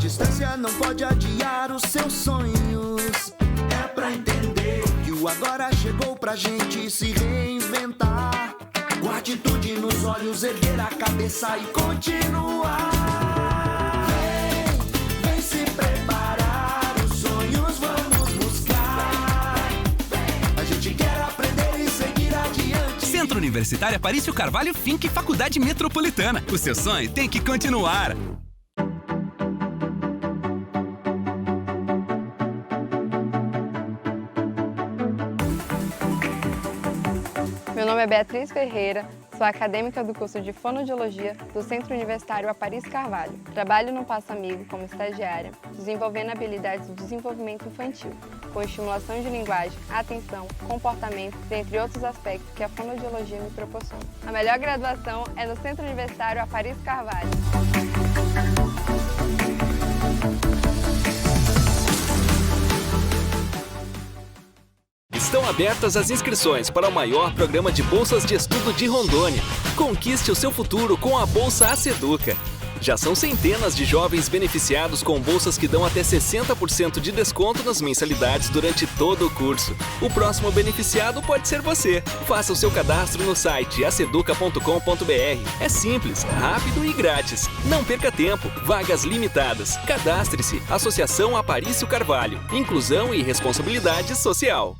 distância não pode adiar os seus sonhos. É pra entender que o agora chegou pra gente se reinventar. Com atitude nos olhos, erguer a cabeça e continuar. Vem se preparar, os sonhos vamos buscar. A gente quer aprender e seguir adiante. Centro Universitário Aparício Carvalho Finca e Faculdade Metropolitana. O seu sonho tem que continuar. Meu nome é Beatriz Ferreira, sou acadêmica do curso de Fonoaudiologia do Centro Universitário Aparício Carvalho. Trabalho no Passo Amigo como estagiária, desenvolvendo habilidades do desenvolvimento infantil, com estimulação de linguagem, atenção, comportamento, dentre outros aspectos que a fonoaudiologia me proporciona. A melhor graduação é no Centro Universitário Aparício Carvalho. Estão abertas as inscrições para o maior programa de bolsas de estudo de Rondônia. Conquiste o seu futuro com a Bolsa Aceduca. Já são centenas de jovens beneficiados com bolsas que dão até 60% de desconto nas mensalidades durante todo o curso. O próximo beneficiado pode ser você. Faça o seu cadastro no site aceduca.com.br. É simples, rápido e grátis. Não perca tempo. Vagas limitadas. Cadastre-se. Associação Aparício Carvalho. Inclusão e responsabilidade social.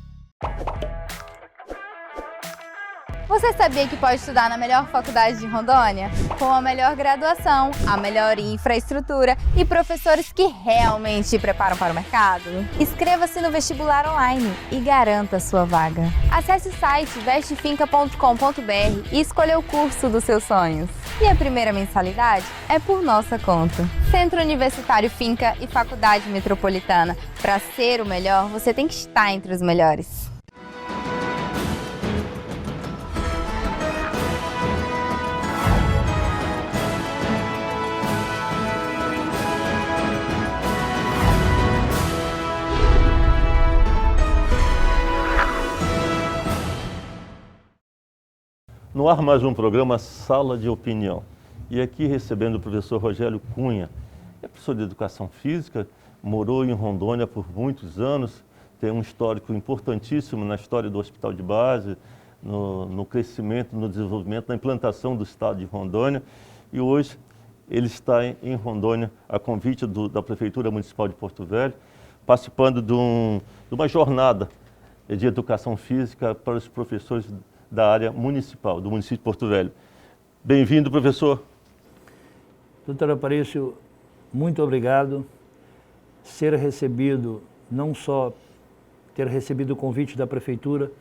Você sabia que pode estudar na melhor faculdade de Rondônia? Com a melhor graduação, a melhor infraestrutura e professores que realmente te preparam para o mercado? Inscreva-se no vestibular online e garanta a sua vaga. Acesse o site vestefinca.com.br e escolha o curso dos seus sonhos. E a primeira mensalidade é por nossa conta. Centro Universitário Finca e Faculdade Metropolitana. Para ser o melhor, você tem que estar entre os melhores. No ar mais um programa Sala de Opinião. E aqui recebendo o professor Rogério Cunha. É professor de Educação Física, morou em Rondônia por muitos anos, tem um histórico importantíssimo na história do Hospital de Base, no crescimento, no desenvolvimento, na implantação do Estado de Rondônia. E hoje ele está em Rondônia a convite da Prefeitura Municipal de Porto Velho, participando de uma jornada de Educação Física para os professores da área municipal, do município de Porto Velho. Bem-vindo, professor. Doutor Aparício, muito obrigado. Ser recebido, não só ter recebido o convite da Prefeitura,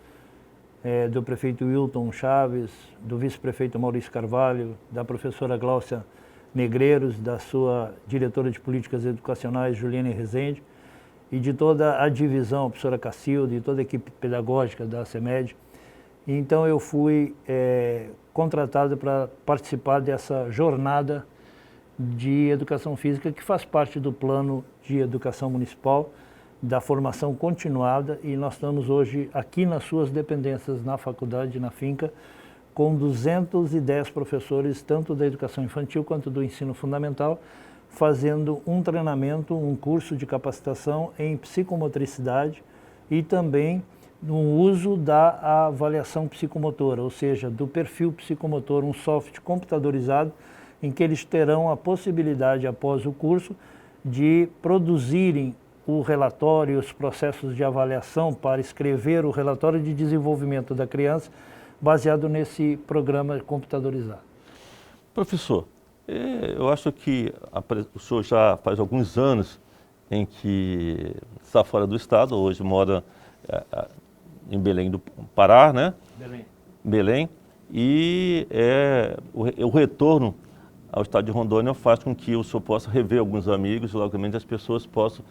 do prefeito Wilton Chaves, do vice-prefeito Maurício Carvalho, da professora Gláucia Negreiros, da sua diretora de Políticas Educacionais, Juliane Rezende, e de toda a divisão, a professora Cacilda, e toda a equipe pedagógica da CEMED. Então eu fui contratado para participar dessa jornada de educação física que faz parte do plano de educação municipal, da formação continuada, e nós estamos hoje aqui nas suas dependências, na faculdade, na Finca, com 210 professores, tanto da educação infantil quanto do ensino fundamental, fazendo um treinamento, um curso de capacitação em psicomotricidade e também no uso da avaliação psicomotora, ou seja, do perfil psicomotor, um software computadorizado em que eles terão a possibilidade, após o curso, de produzirem o relatório, os processos de avaliação para escrever o relatório de desenvolvimento da criança, baseado nesse programa computadorizado. Professor, eu acho que o senhor já faz alguns anos em que está fora do estado, hoje mora em Belém do Pará, né? Belém. E o retorno ao estado de Rondônia faz com que o senhor possa rever alguns amigos, e logicamente as pessoas possam,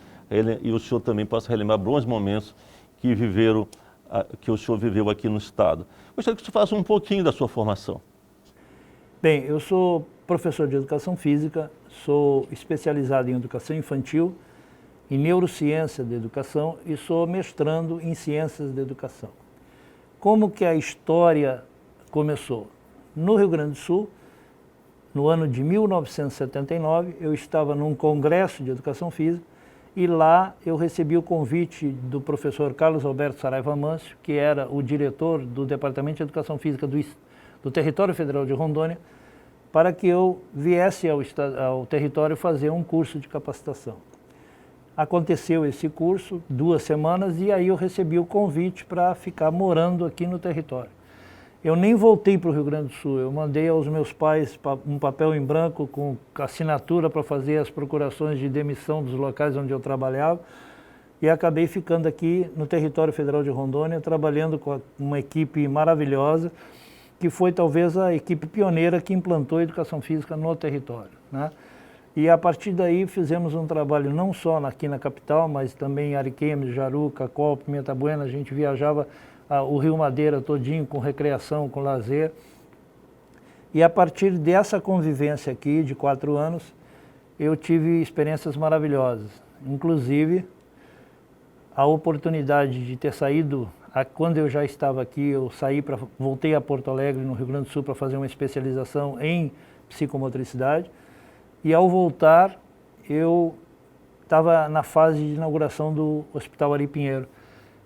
e o senhor também possa relembrar bons momentos que o senhor viveu aqui no estado. Gostaria que o senhor falasse um pouquinho da sua formação. Bem, eu sou professor de Educação Física, sou especializado em Educação Infantil, em Neurociência da Educação e sou mestrando em Ciências da Educação. Como que a história começou? No Rio Grande do Sul, no ano de 1979, eu estava num congresso de educação física e lá eu recebi o convite do professor Carlos Alberto Saraiva Mâncio, que era o diretor do Departamento de Educação Física do Território Federal de Rondônia, para que eu viesse ao território fazer um curso de capacitação. Aconteceu esse curso, 2 semanas, e aí eu recebi o convite para ficar morando aqui no território. Eu nem voltei para o Rio Grande do Sul, eu mandei aos meus pais um papel em branco com assinatura para fazer as procurações de demissão dos locais onde eu trabalhava e acabei ficando aqui no território federal de Rondônia, trabalhando com uma equipe maravilhosa, que foi talvez a equipe pioneira que implantou a educação física no território, né? E a partir daí fizemos um trabalho não só aqui na capital, mas também em Ariquemes, Jaru, Cacol, Pimenta Buena. A gente viajava o Rio Madeira todinho com recreação, com lazer. E a partir dessa convivência aqui de 4 anos, eu tive experiências maravilhosas. Inclusive, a oportunidade de ter saído, quando eu já estava aqui, eu voltei a Porto Alegre, no Rio Grande do Sul, para fazer uma especialização em psicomotricidade. E ao voltar, eu estava na fase de inauguração do Hospital Ari Pinheiro.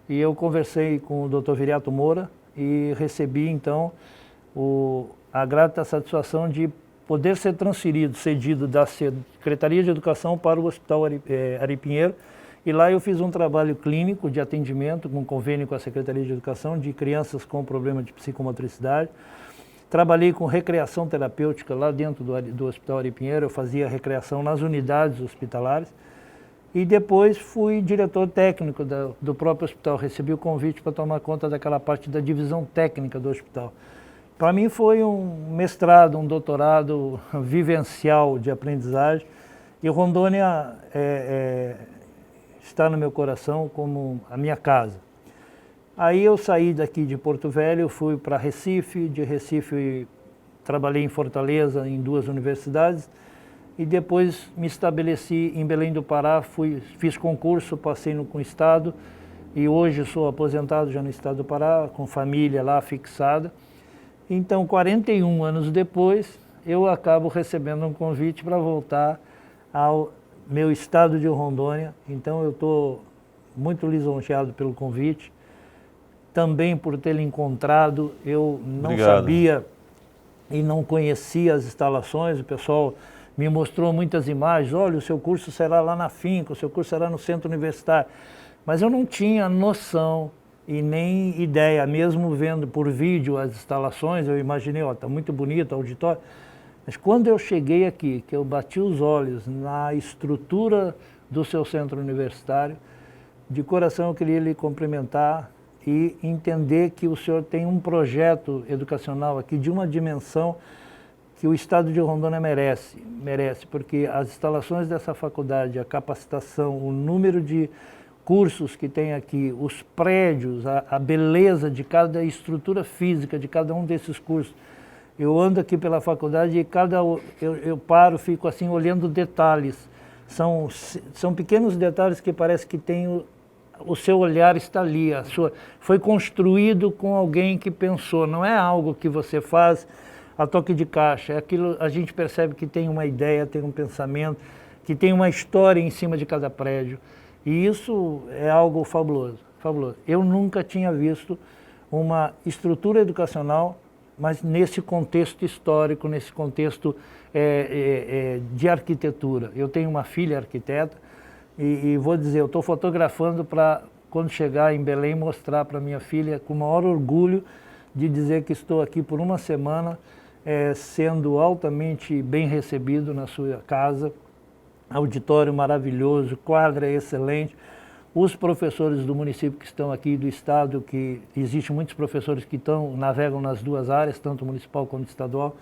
E eu conversei com o Dr. Viriato Moura e recebi, então, a grata satisfação de poder ser cedido da Secretaria de Educação para o Hospital Ari Pinheiro. E lá eu fiz um trabalho clínico de atendimento, com convênio com a Secretaria de Educação, de crianças com problema de psicomotricidade. Trabalhei com recreação terapêutica lá dentro do Hospital Ari Pinheiro, eu fazia recreação nas unidades hospitalares. E depois fui diretor técnico do próprio hospital, recebi o convite para tomar conta daquela parte da divisão técnica do hospital. Para mim foi um mestrado, um doutorado vivencial de aprendizagem. E Rondônia está no meu coração como a minha casa. Aí eu saí daqui de Porto Velho, fui para Recife, de Recife trabalhei em Fortaleza, em 2 universidades, e depois me estabeleci em Belém do Pará, fiz concurso, passei com o Estado, e hoje sou aposentado já no Estado do Pará, com família lá fixada. Então, 41 anos depois, eu acabo recebendo um convite para voltar ao meu estado de Rondônia. Então, eu estou muito lisonjeado pelo convite. Também por tê-lo encontrado, eu não sabia e não conhecia as instalações, o pessoal me mostrou muitas imagens, olha, o seu curso será lá na finca, o seu curso será no centro universitário, mas eu não tinha noção e nem ideia, mesmo vendo por vídeo as instalações, eu imaginei, ó, está muito bonito o auditório, mas quando eu cheguei aqui, que eu bati os olhos na estrutura do seu centro universitário, de coração eu queria lhe cumprimentar, e entender que o senhor tem um projeto educacional aqui de uma dimensão que o estado de Rondônia merece, porque as instalações dessa faculdade, a capacitação, o número de cursos que tem aqui, os prédios, a beleza de cada estrutura física de cada um desses cursos. Eu ando aqui pela faculdade e eu paro, fico assim olhando detalhes. São pequenos detalhes que parece que tem o seu olhar está ali, foi construído com alguém que pensou, não é algo que você faz a toque de caixa, é aquilo, a gente percebe que tem uma ideia, tem um pensamento, que tem uma história em cima de cada prédio, e isso é algo fabuloso, fabuloso. Eu nunca tinha visto uma estrutura educacional, mas nesse contexto histórico, nesse contexto de arquitetura. Eu tenho uma filha arquiteta, e vou dizer, eu estou fotografando para, quando chegar em Belém, mostrar para minha filha com o maior orgulho de dizer que estou aqui por uma semana, sendo altamente bem recebido na sua casa, auditório maravilhoso, quadra excelente, os professores do município que estão aqui, do estado, que existem muitos professores que navegam nas 2 áreas, tanto municipal quanto estadual,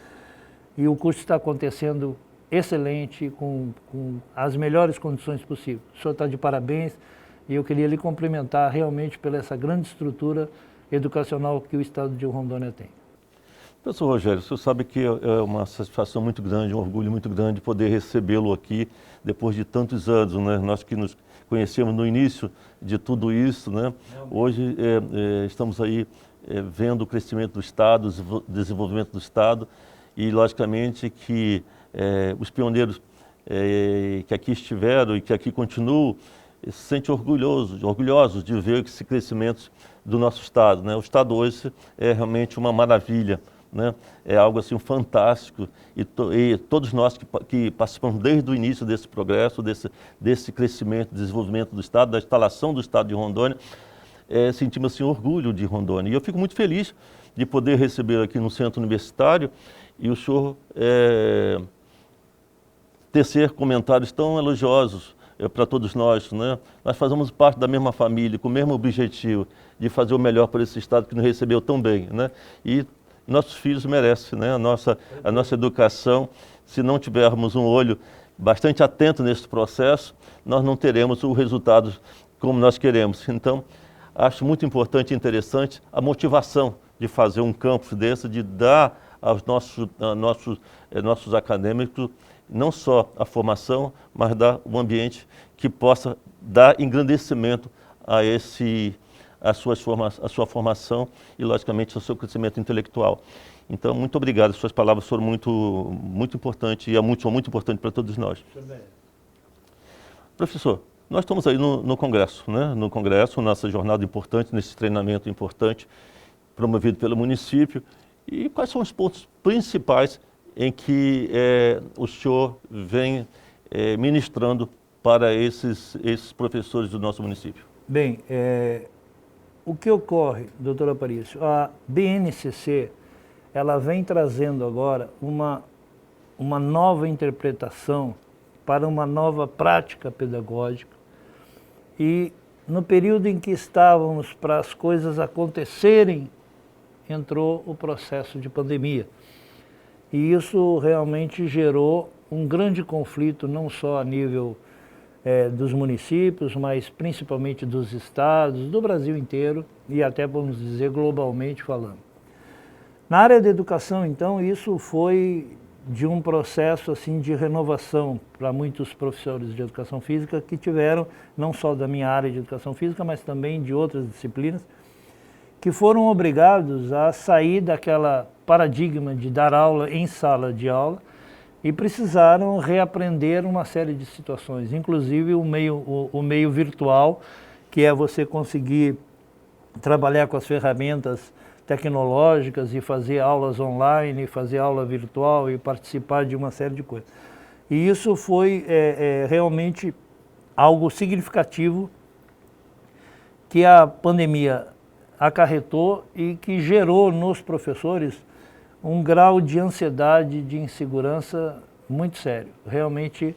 e o curso está acontecendo excelente, com as melhores condições possíveis. O senhor está de parabéns e eu queria lhe cumprimentar realmente pela essa grande estrutura educacional que o estado de Rondônia tem. Professor Rogério, o senhor sabe que é uma satisfação muito grande, um orgulho muito grande poder recebê-lo aqui depois de tantos anos, né? Nós que nos conhecemos no início de tudo isso, né? Hoje estamos aí vendo o crescimento do Estado, o desenvolvimento do Estado, e, logicamente, que os pioneiros que aqui estiveram e que aqui continuam se sentem orgulhosos de ver esse crescimento do nosso Estado, né? O Estado hoje é realmente uma maravilha, né? É algo assim fantástico e todos nós que participamos desde o início desse progresso, desse crescimento, desenvolvimento do Estado, da instalação do Estado de Rondônia, sentimos assim orgulho de Rondônia. E eu fico muito feliz de poder receber aqui no Centro Universitário e o senhor tecer comentários tão elogiosos para todos nós, né? Nós fazemos parte da mesma família, com o mesmo objetivo de fazer o melhor para esse Estado que nos recebeu tão bem, né? E nossos filhos merecem, né? A nossa educação. Se não tivermos um olho bastante atento nesse processo, nós não teremos o resultado como nós queremos. Então, acho muito importante e interessante a motivação de fazer um campus desse, de dar aos nossos acadêmicos não só a formação, mas dar um ambiente que possa dar engrandecimento a sua formação e, logicamente, ao seu crescimento intelectual. Então, muito obrigado. Suas palavras foram muito importantes e são muito importantes para todos nós. Professor, nós estamos aí no Congresso, né? No Congresso, nossa jornada importante, nesse treinamento importante, promovido pelo município. E quais são os pontos principais em que o senhor vem ministrando para esses professores do nosso município? Bem, o que ocorre, doutor Aparício, a BNCC, ela vem trazendo agora uma nova interpretação para uma nova prática pedagógica e no período em que estávamos para as coisas acontecerem, entrou o processo de pandemia. E isso realmente gerou um grande conflito, não só a nível dos municípios, mas principalmente dos estados, do Brasil inteiro e até, vamos dizer, globalmente falando. Na área da educação, então, isso foi de um processo assim, de renovação para muitos professores de educação física que tiveram, não só da minha área de educação física, mas também de outras disciplinas, que foram obrigados a sair daquela paradigma de dar aula em sala de aula e precisaram reaprender uma série de situações, inclusive o meio virtual, que é você conseguir trabalhar com as ferramentas tecnológicas e fazer aulas online, fazer aula virtual e participar de uma série de coisas. E isso foi realmente algo significativo que a pandemia acarretou e que gerou nos professores um grau de ansiedade, de insegurança muito sério. Realmente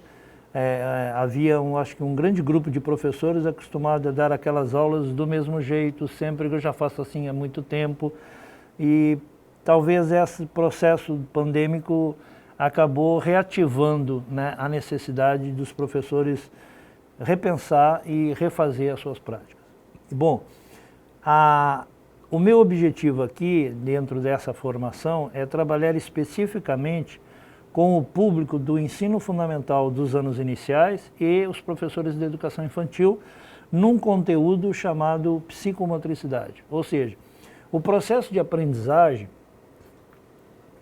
havia, acho que um grande grupo de professores acostumado a dar aquelas aulas do mesmo jeito, sempre que eu já faço assim há muito tempo. E talvez esse processo pandêmico acabou reativando, né, a necessidade dos professores repensar e refazer as suas práticas. Bom, o meu objetivo aqui, dentro dessa formação, é trabalhar especificamente com o público do ensino fundamental dos anos iniciais e os professores de educação infantil, num conteúdo chamado psicomotricidade. Ou seja, o processo de aprendizagem,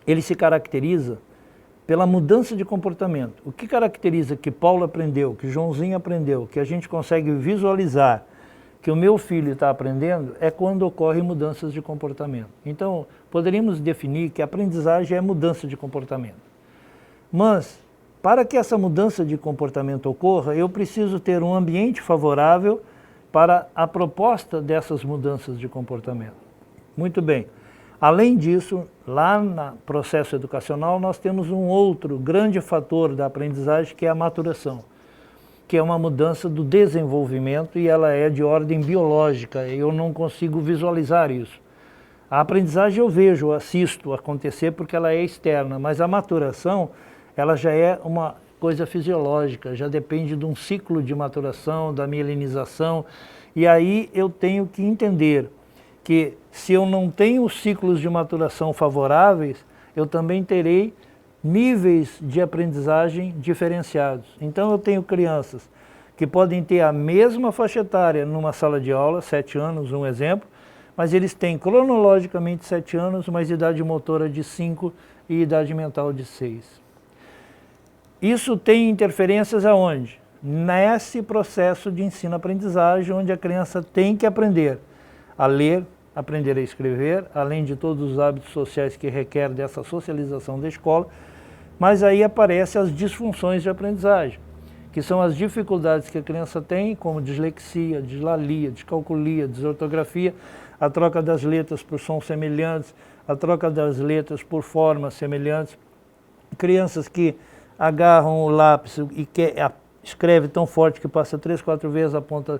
ele se caracteriza pela mudança de comportamento. O que caracteriza que Paulo aprendeu, que Joãozinho aprendeu, que a gente consegue visualizar, que o meu filho está aprendendo, é quando ocorrem mudanças de comportamento. Então, poderíamos definir que a aprendizagem é mudança de comportamento. Mas, para que essa mudança de comportamento ocorra, eu preciso ter um ambiente favorável para a proposta dessas mudanças de comportamento. Muito bem. Além disso, lá no processo educacional, nós temos um outro grande fator da aprendizagem, que é a maturação, que é uma mudança do desenvolvimento e ela é de ordem biológica, eu não consigo visualizar isso. A aprendizagem eu vejo, assisto acontecer porque ela é externa, mas a maturação, ela já é uma coisa fisiológica, já depende de um ciclo de maturação, da mielinização, e aí eu tenho que entender que se eu não tenho ciclos de maturação favoráveis, eu também terei níveis de aprendizagem diferenciados. Então eu tenho crianças que podem ter a mesma faixa etária numa sala de aula, 7 anos, um exemplo, mas eles têm cronologicamente 7 anos, mas idade motora de 5 e idade mental de 6. Isso tem interferências aonde? Nesse processo de ensino-aprendizagem, onde a criança tem que aprender a ler, aprender a escrever, além de todos os hábitos sociais que requer dessa socialização da escola, mas aí aparecem as disfunções de aprendizagem, que são as dificuldades que a criança tem, como dislexia, dislalia, descalculia, desortografia, a troca das letras por sons semelhantes, a troca das letras por formas semelhantes, crianças que agarram o lápis e escreve tão forte que passa 3, 4 vezes a ponta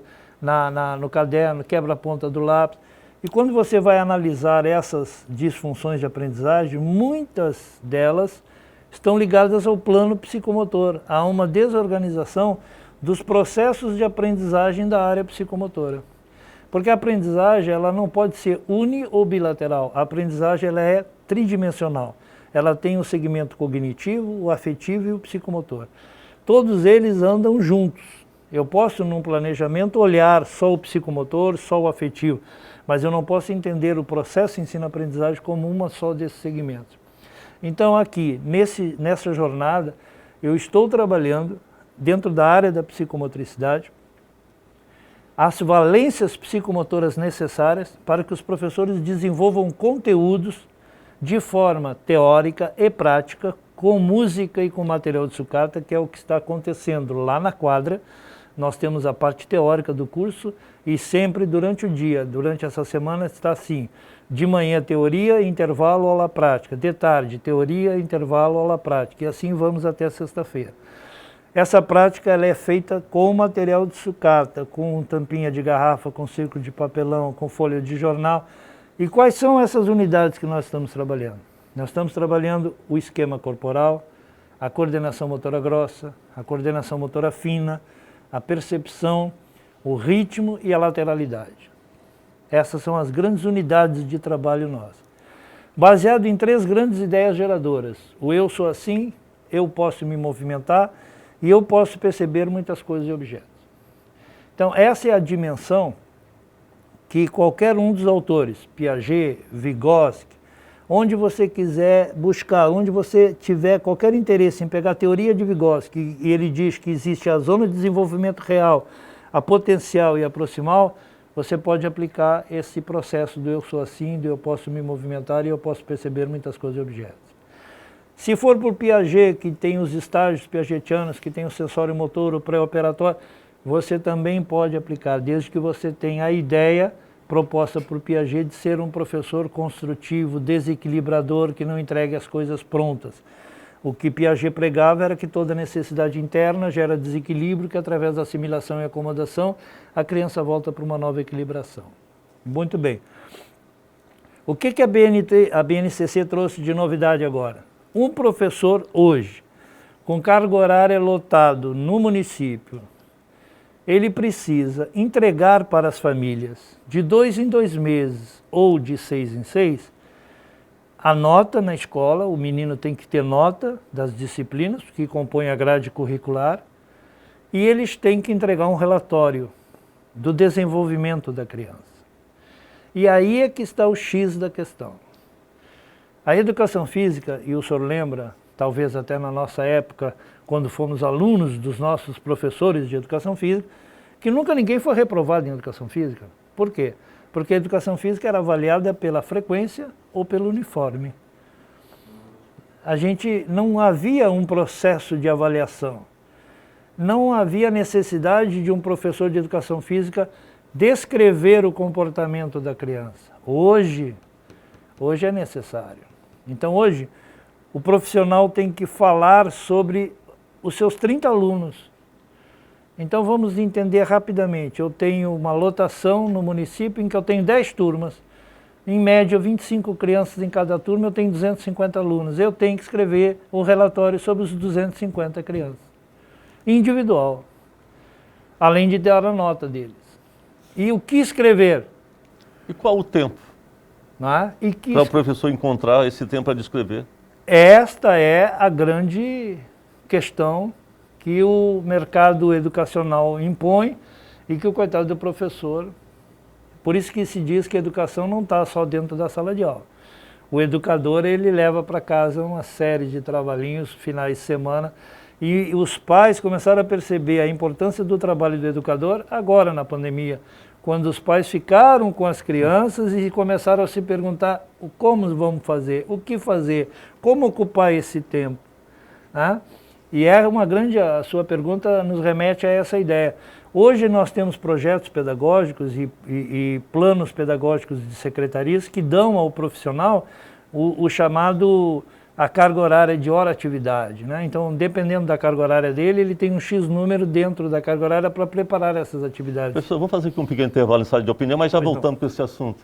no caderno, quebra a ponta do lápis. E quando você vai analisar essas disfunções de aprendizagem, muitas delas estão ligadas ao plano psicomotor, a uma desorganização dos processos de aprendizagem da área psicomotora. Porque a aprendizagem ela não pode ser uni ou bilateral, a aprendizagem ela é tridimensional. Ela tem o segmento cognitivo, o afetivo e o psicomotor. Todos eles andam juntos. Eu posso, num planejamento, olhar só o psicomotor, só o afetivo, mas eu não posso entender o processo ensino-aprendizagem como uma só desses segmentos. Então aqui, nessa jornada, eu estou trabalhando dentro da área da psicomotricidade, as valências psicomotoras necessárias para que os professores desenvolvam conteúdos de forma teórica e prática, com música e com material de sucata, que é o que está acontecendo lá na quadra. Nós temos a parte teórica do curso e sempre durante o dia, durante essa semana está assim, de manhã teoria, intervalo, aula prática, de tarde teoria, intervalo, aula prática, e assim vamos até sexta-feira. Essa prática ela é feita com material de sucata, com tampinha de garrafa, com círculo de papelão, com folha de jornal. E quais são essas unidades que nós estamos trabalhando? Nós estamos trabalhando o esquema corporal, a coordenação motora grossa, a coordenação motora fina, a percepção, o ritmo e a lateralidade. Essas são as grandes unidades de trabalho nossas. Baseado em 3 grandes ideias geradoras. O eu sou assim, eu posso me movimentar e eu posso perceber muitas coisas e objetos. Então essa é a dimensão que qualquer um dos autores, Piaget, Vygotsky, onde você quiser buscar, onde você tiver qualquer interesse em pegar a teoria de Vygotsky, e ele diz que existe a zona de desenvolvimento real, a potencial e a proximal, você pode aplicar esse processo do eu sou assim, do eu posso me movimentar e eu posso perceber muitas coisas e objetos. Se for por Piaget, que tem os estágios piagetianos, que tem o sensório motor, o pré-operatório, você também pode aplicar, desde que você tenha a ideia proposta por Piaget de ser um professor construtivo, desequilibrador, que não entregue as coisas prontas. O que Piaget pregava era que toda necessidade interna gera desequilíbrio, que através da assimilação e acomodação, a criança volta para uma nova equilibração. Muito bem. O que a BNCC trouxe de novidade agora? Um professor hoje, com carga horária lotado no município, ele precisa entregar para as famílias de 2 em 2 meses ou de 6 em 6 a nota na escola. O menino tem que ter nota das disciplinas que compõem a grade curricular e eles têm que entregar um relatório do desenvolvimento da criança. E aí é que está o X da questão. A educação física, e o senhor lembra, talvez até na nossa época, quando fomos alunos dos nossos professores de educação física, que nunca ninguém foi reprovado em educação física. Por quê? Porque a educação física era avaliada pela frequência ou pelo uniforme. Não havia um processo de avaliação. Não havia necessidade de um professor de educação física descrever o comportamento da criança. Hoje é necessário. Então hoje, o profissional tem que falar sobre os seus 30 alunos. Então vamos entender rapidamente. Eu tenho uma lotação no município em que eu tenho 10 turmas. Em média, 25 crianças em cada turma, eu tenho 250 alunos. Eu tenho que escrever um relatório sobre os 250 crianças. Individual. Além de dar a nota deles. E o que escrever? E qual o tempo? Para o professor encontrar esse tempo para descrever? Esta é a grande questão que o mercado educacional impõe e que o coitado do professor... Por isso que se diz que a educação não está só dentro da sala de aula. O educador, ele leva para casa uma série de trabalhinhos, finais de semana, e os pais começaram a perceber a importância do trabalho do educador agora na pandemia, quando os pais ficaram com as crianças e começaram a se perguntar como vamos fazer, o que fazer, como ocupar esse tempo. Né? E é uma grande, a sua pergunta nos remete a essa ideia. Hoje nós temos projetos pedagógicos e planos pedagógicos de secretarias que dão ao profissional o chamado a carga horária de hora-atividade. Né? Então, dependendo da carga horária dele, ele tem um X número dentro da carga horária para preparar essas atividades. Professor, vamos fazer aqui um pequeno intervalo em sala de opinião, mas já voltamos para esse assunto.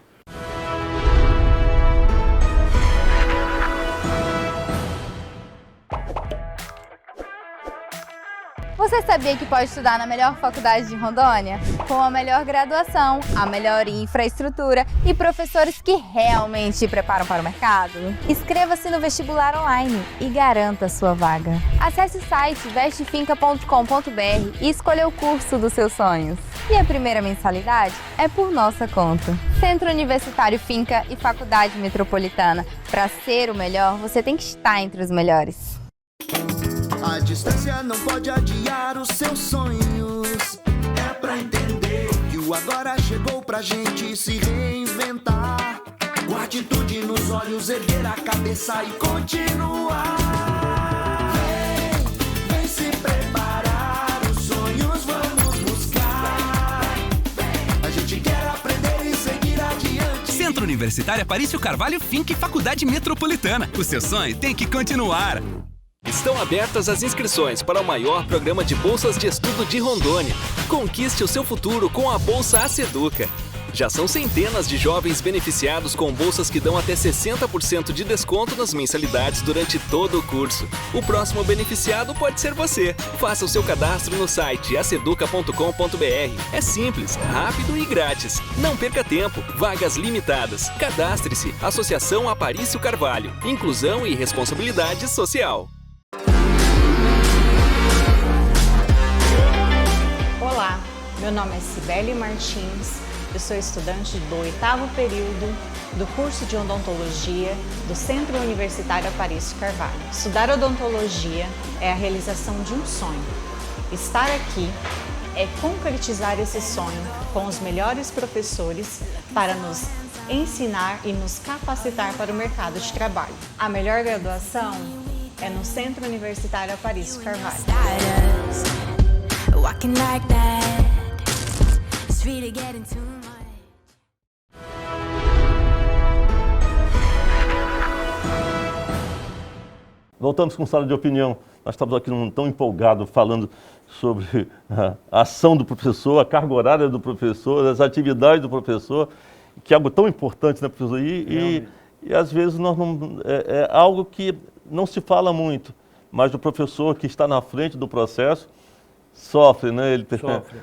Você sabia que pode estudar na melhor faculdade de Rondônia? Com a melhor graduação, a melhor infraestrutura e professores que realmente te preparam para o mercado? Inscreva-se no vestibular online e garanta a sua vaga. Acesse o site vestefinca.com.br e escolha o curso dos seus sonhos. E a primeira mensalidade é por nossa conta. Centro Universitário Finca e Faculdade Metropolitana. Para ser o melhor, você tem que estar entre os melhores. A distância não pode adiar os seus sonhos. É pra entender que o agora chegou pra gente se reinventar. Com atitude nos olhos, erguer a cabeça e continuar. Vem se preparar, os sonhos vamos buscar. A gente quer aprender e seguir adiante. Centro Universitário Aparício Carvalho Finca e Faculdade Metropolitana. O seu sonho tem que continuar. Estão abertas as inscrições para o maior programa de bolsas de estudo de Rondônia. Conquiste o seu futuro com a Bolsa Aceduca. Já são centenas de jovens beneficiados com bolsas que dão até 60% de desconto nas mensalidades durante todo o curso. O próximo beneficiado pode ser você. Faça o seu cadastro no site aceduca.com.br. É simples, rápido e grátis. Não perca tempo. Vagas limitadas. Cadastre-se. Associação Aparício Carvalho. Inclusão e responsabilidade social. Olá, meu nome é Cibele Martins, eu sou estudante do 8º período do curso de odontologia do Centro Universitário Aparício Carvalho. Estudar odontologia é a realização de um sonho. Estar aqui é concretizar esse sonho com os melhores professores para nos ensinar e nos capacitar para o mercado de trabalho. A melhor graduação é no Centro Universitário Aparício Carvalho. Voltamos com sala de opinião. Nós estamos aqui tão empolgados falando sobre a ação do professor, a carga horária do professor, as atividades do professor, que é algo tão importante, né, professor? E às vezes nós não, é algo que não se fala muito, mas o professor que está na frente do processo sofre, né? Ele sofre.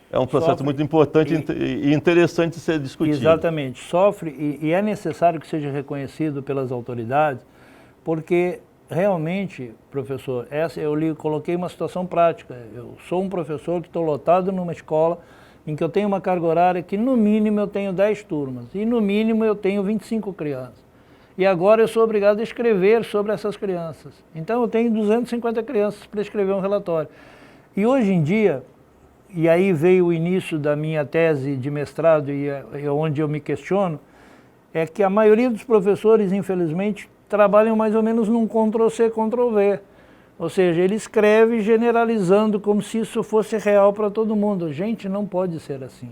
É um processo muito importante e interessante de ser discutido. Exatamente, sofre e é necessário que seja reconhecido pelas autoridades, porque realmente, professor, eu coloquei uma situação prática. Eu sou um professor que estou lotado numa escola em que eu tenho uma carga horária que no mínimo eu tenho 10 turmas e no mínimo eu tenho 25 crianças. E agora eu sou obrigado a escrever sobre essas crianças. Então eu tenho 250 crianças para escrever um relatório. E hoje em dia, e aí veio o início da minha tese de mestrado e onde eu me questiono, é que a maioria dos professores, infelizmente, trabalham mais ou menos num Ctrl-C, Ctrl-V. Ou seja, ele escreve generalizando como se isso fosse real para todo mundo. Gente, não pode ser assim.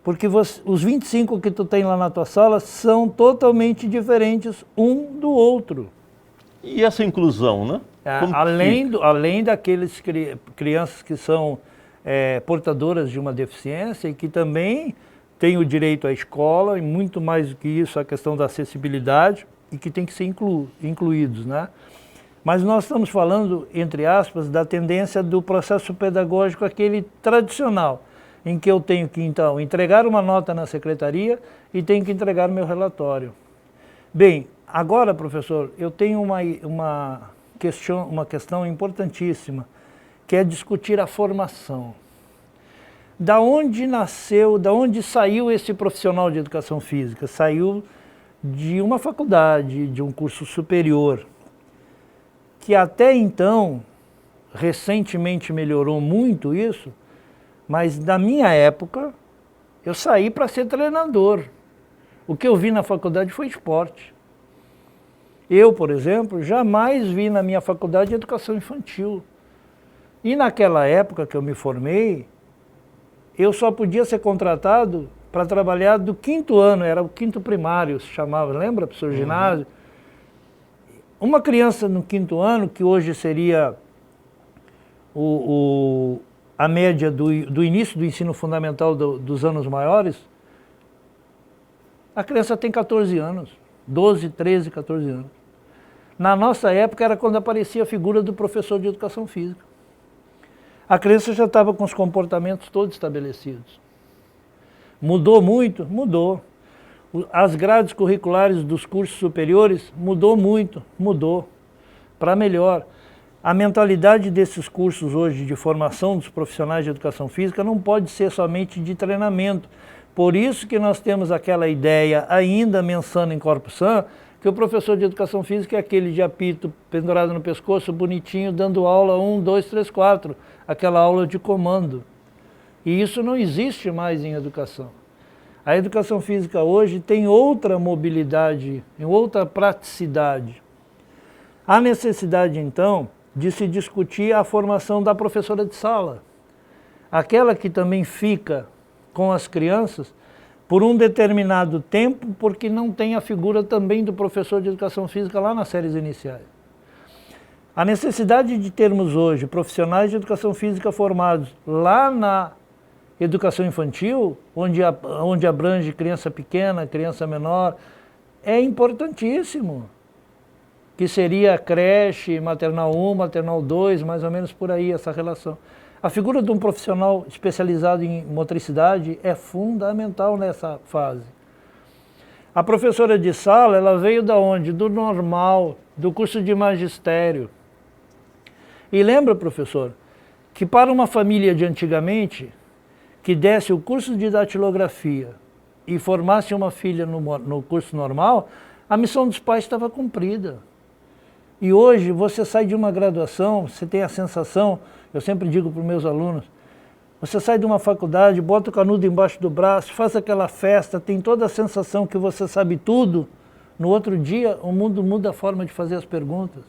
Porque os 25 que tu tem lá na tua sala são totalmente diferentes um do outro. E essa inclusão, né? Além daqueles crianças que são portadoras de uma deficiência e que também têm o direito à escola, e muito mais do que isso, a questão da acessibilidade, e que tem que ser incluídos, né? Mas nós estamos falando, entre aspas, da tendência do processo pedagógico aquele tradicional, em que eu tenho que, então, entregar uma nota na secretaria e tenho que entregar meu relatório. Bem, agora, professor, eu tenho uma questão importantíssima, que é discutir a formação. Da onde saiu esse profissional de educação física? Saiu de uma faculdade, de um curso superior, que até então, recentemente melhorou muito isso, mas na minha época, eu saí para ser treinador. O que eu vi na faculdade foi esporte. Eu, por exemplo, jamais vi na minha faculdade educação infantil. E naquela época que eu me formei, eu só podia ser contratado para trabalhar do 5º ano, era o 5º primário, se chamava, lembra, professor ginásio? Uma criança no 5º ano, que hoje seria a média do início do ensino fundamental dos anos maiores, a criança tem 14 anos, 12, 13, 14 anos. Na nossa época era quando aparecia a figura do professor de educação física. A criança já estava com os comportamentos todos estabelecidos. Mudou muito? Mudou. As grades curriculares dos cursos superiores mudou muito, mudou, para melhor. A mentalidade desses cursos hoje de formação dos profissionais de educação física não pode ser somente de treinamento. Por isso que nós temos aquela ideia, ainda mensana em Corpo Sã, que o professor de educação física é aquele de apito pendurado no pescoço, bonitinho, dando aula 1, 2, 3, 4, aquela aula de comando. E isso não existe mais em educação. A educação física hoje tem outra mobilidade, outra praticidade. Há necessidade, então, de se discutir a formação da professora de sala. Aquela que também fica com as crianças por um determinado tempo, porque não tem a figura também do professor de educação física lá nas séries iniciais. A necessidade de termos hoje profissionais de educação física formados lá na educação infantil, onde abrange criança pequena, criança menor, é importantíssimo. Que seria creche, maternal 1, maternal 2, mais ou menos por aí essa relação. A figura de um profissional especializado em motricidade é fundamental nessa fase. A professora de sala, ela veio da onde? Do normal, do curso de magistério. E lembra, professor, que para uma família de antigamente, que desse o curso de datilografia e formasse uma filha no curso normal, a missão dos pais estava cumprida. E hoje você sai de uma graduação, você tem a sensação, eu sempre digo para os meus alunos, você sai de uma faculdade, bota o canudo embaixo do braço, faz aquela festa, tem toda a sensação que você sabe tudo, no outro dia o mundo muda a forma de fazer as perguntas.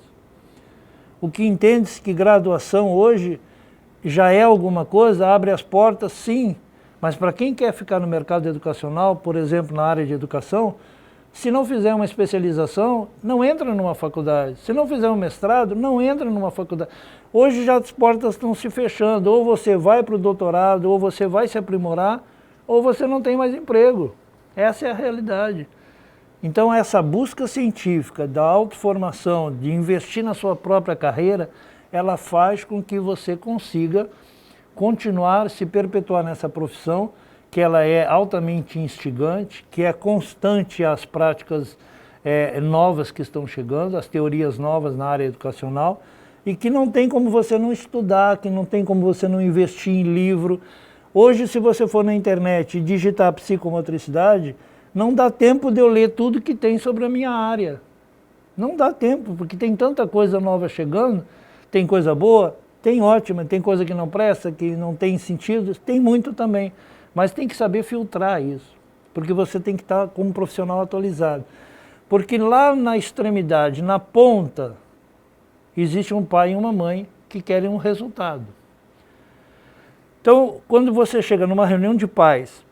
O que entende-se que graduação hoje já é alguma coisa, abre as portas, sim, mas para quem quer ficar no mercado educacional, por exemplo, na área de educação, se não fizer uma especialização, não entra numa faculdade. Se não fizer um mestrado, não entra numa faculdade. Hoje já as portas estão se fechando, ou você vai para o doutorado, ou você vai se aprimorar, ou você não tem mais emprego. Essa é a realidade. Então essa busca científica da autoformação, de investir na sua própria carreira, ela faz com que você consiga continuar, se perpetuar nessa profissão, que ela é altamente instigante, que é constante às práticas novas que estão chegando, as teorias novas na área educacional, e que não tem como você não estudar, que não tem como você não investir em livro. Hoje, se você for na internet e digitar psicomotricidade, não dá tempo de eu ler tudo que tem sobre a minha área. Não dá tempo, porque tem tanta coisa nova chegando, tem coisa boa, tem ótima, tem coisa que não presta, que não tem sentido, tem muito também. Mas tem que saber filtrar isso, porque você tem que estar como profissional atualizado. Porque lá na extremidade, na ponta, existe um pai e uma mãe que querem um resultado. Então, quando você chega numa reunião de pais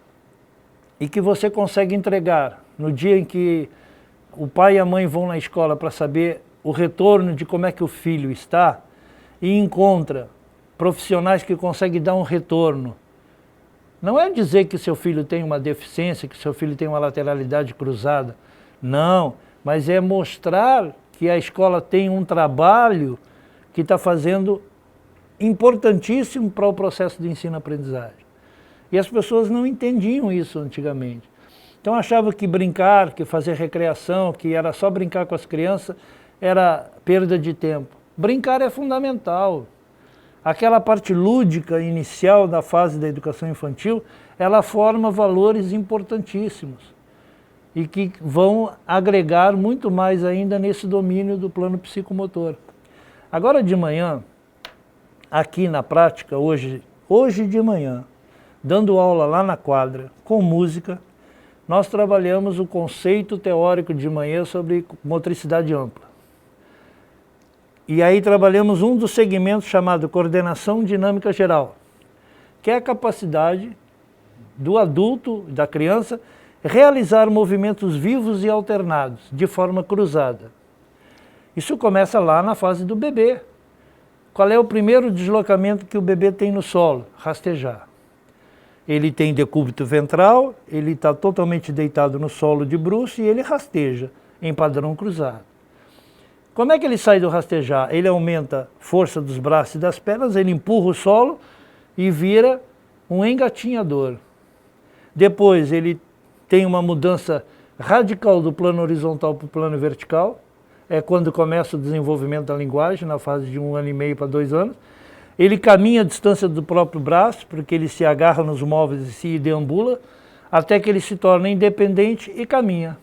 e que você consegue entregar no dia em que o pai e a mãe vão na escola para saber o retorno de como é que o filho está e encontra profissionais que conseguem dar um retorno, não é dizer que seu filho tem uma deficiência, que seu filho tem uma lateralidade cruzada. Não, mas é mostrar que a escola tem um trabalho que está fazendo importantíssimo para o processo de ensino-aprendizagem. E as pessoas não entendiam isso antigamente. Então achavam que brincar, que fazer recreação, que era só brincar com as crianças, era perda de tempo. Brincar é fundamental. Aquela parte lúdica inicial da fase da educação infantil, ela forma valores importantíssimos. e que vão agregar muito mais ainda nesse domínio do plano psicomotor. Agora de manhã, aqui na prática, hoje de manhã, dando aula lá na quadra, com música, nós trabalhamos o conceito teórico de manhã sobre motricidade ampla. E aí trabalhamos um dos segmentos chamado coordenação dinâmica geral, que é a capacidade do adulto, da criança, realizar movimentos vivos e alternados, de forma cruzada. Isso começa lá na fase do bebê. Qual é o primeiro deslocamento que o bebê tem no solo? Rastejar. Ele tem decúbito ventral, ele está totalmente deitado no solo de bruços e ele rasteja em padrão cruzado. Como é que ele sai do rastejar? Ele aumenta a força dos braços e das pernas, ele empurra o solo e vira um engatinhador. Depois ele tem uma mudança radical do plano horizontal para o plano vertical, é quando começa o desenvolvimento da linguagem, na fase de 1 ano e meio para 2 anos. Ele caminha a distância do próprio braço, porque ele se agarra nos móveis e se deambula, até que ele se torna independente e caminha.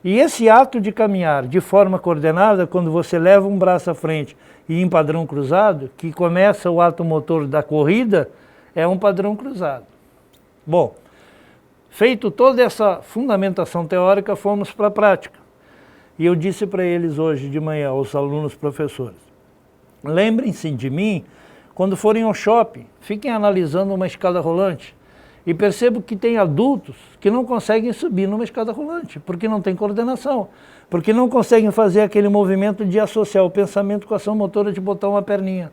E esse ato de caminhar de forma coordenada, quando você leva um braço à frente e em padrão cruzado, que começa o ato motor da corrida, é um padrão cruzado. Bom, feito toda essa fundamentação teórica, fomos para a prática. E eu disse para eles hoje de manhã, aos alunos professores, lembrem-se de mim quando forem ao shopping, fiquem analisando uma escada rolante e percebam que tem adultos que não conseguem subir numa escada rolante, porque não tem coordenação, porque não conseguem fazer aquele movimento de associar o pensamento com a ação motora de botar uma perninha.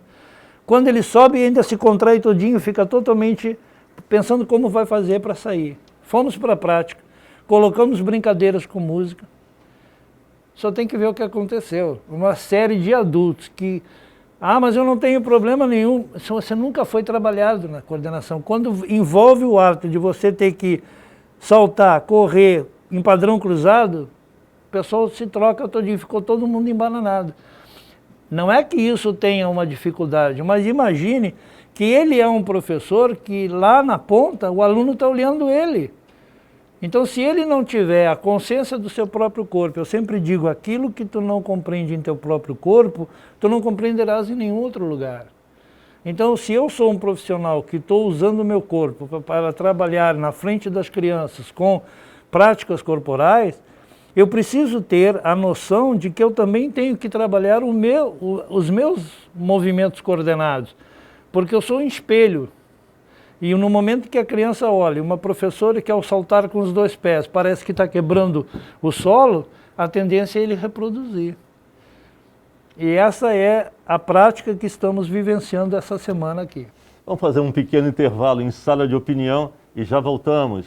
Quando ele sobe, ainda se contrai todinho, fica totalmente pensando como vai fazer para sair. Fomos para a prática, colocamos brincadeiras com música, só tem que ver o que aconteceu. Uma série de adultos que, mas eu não tenho problema nenhum. Você nunca foi trabalhado na coordenação. Quando envolve o ato de você ter que saltar, correr em padrão cruzado, o pessoal se troca todinho, ficou todo mundo embananado. Não é que isso tenha uma dificuldade, mas imagine que ele é um professor que lá na ponta o aluno está olhando ele. Então, se ele não tiver a consciência do seu próprio corpo, eu sempre digo, aquilo que tu não compreende em teu próprio corpo, tu não compreenderás em nenhum outro lugar. Então, se eu sou um profissional que estou usando o meu corpo para trabalhar na frente das crianças com práticas corporais, eu preciso ter a noção de que eu também tenho que trabalhar os meus movimentos coordenados, porque eu sou um espelho. E no momento que a criança olha, uma professora que ao saltar com os 2 pés parece que está quebrando o solo, a tendência é ele reproduzir. E essa é a prática que estamos vivenciando essa semana aqui. Vamos fazer um pequeno intervalo em sala de opinião e já voltamos.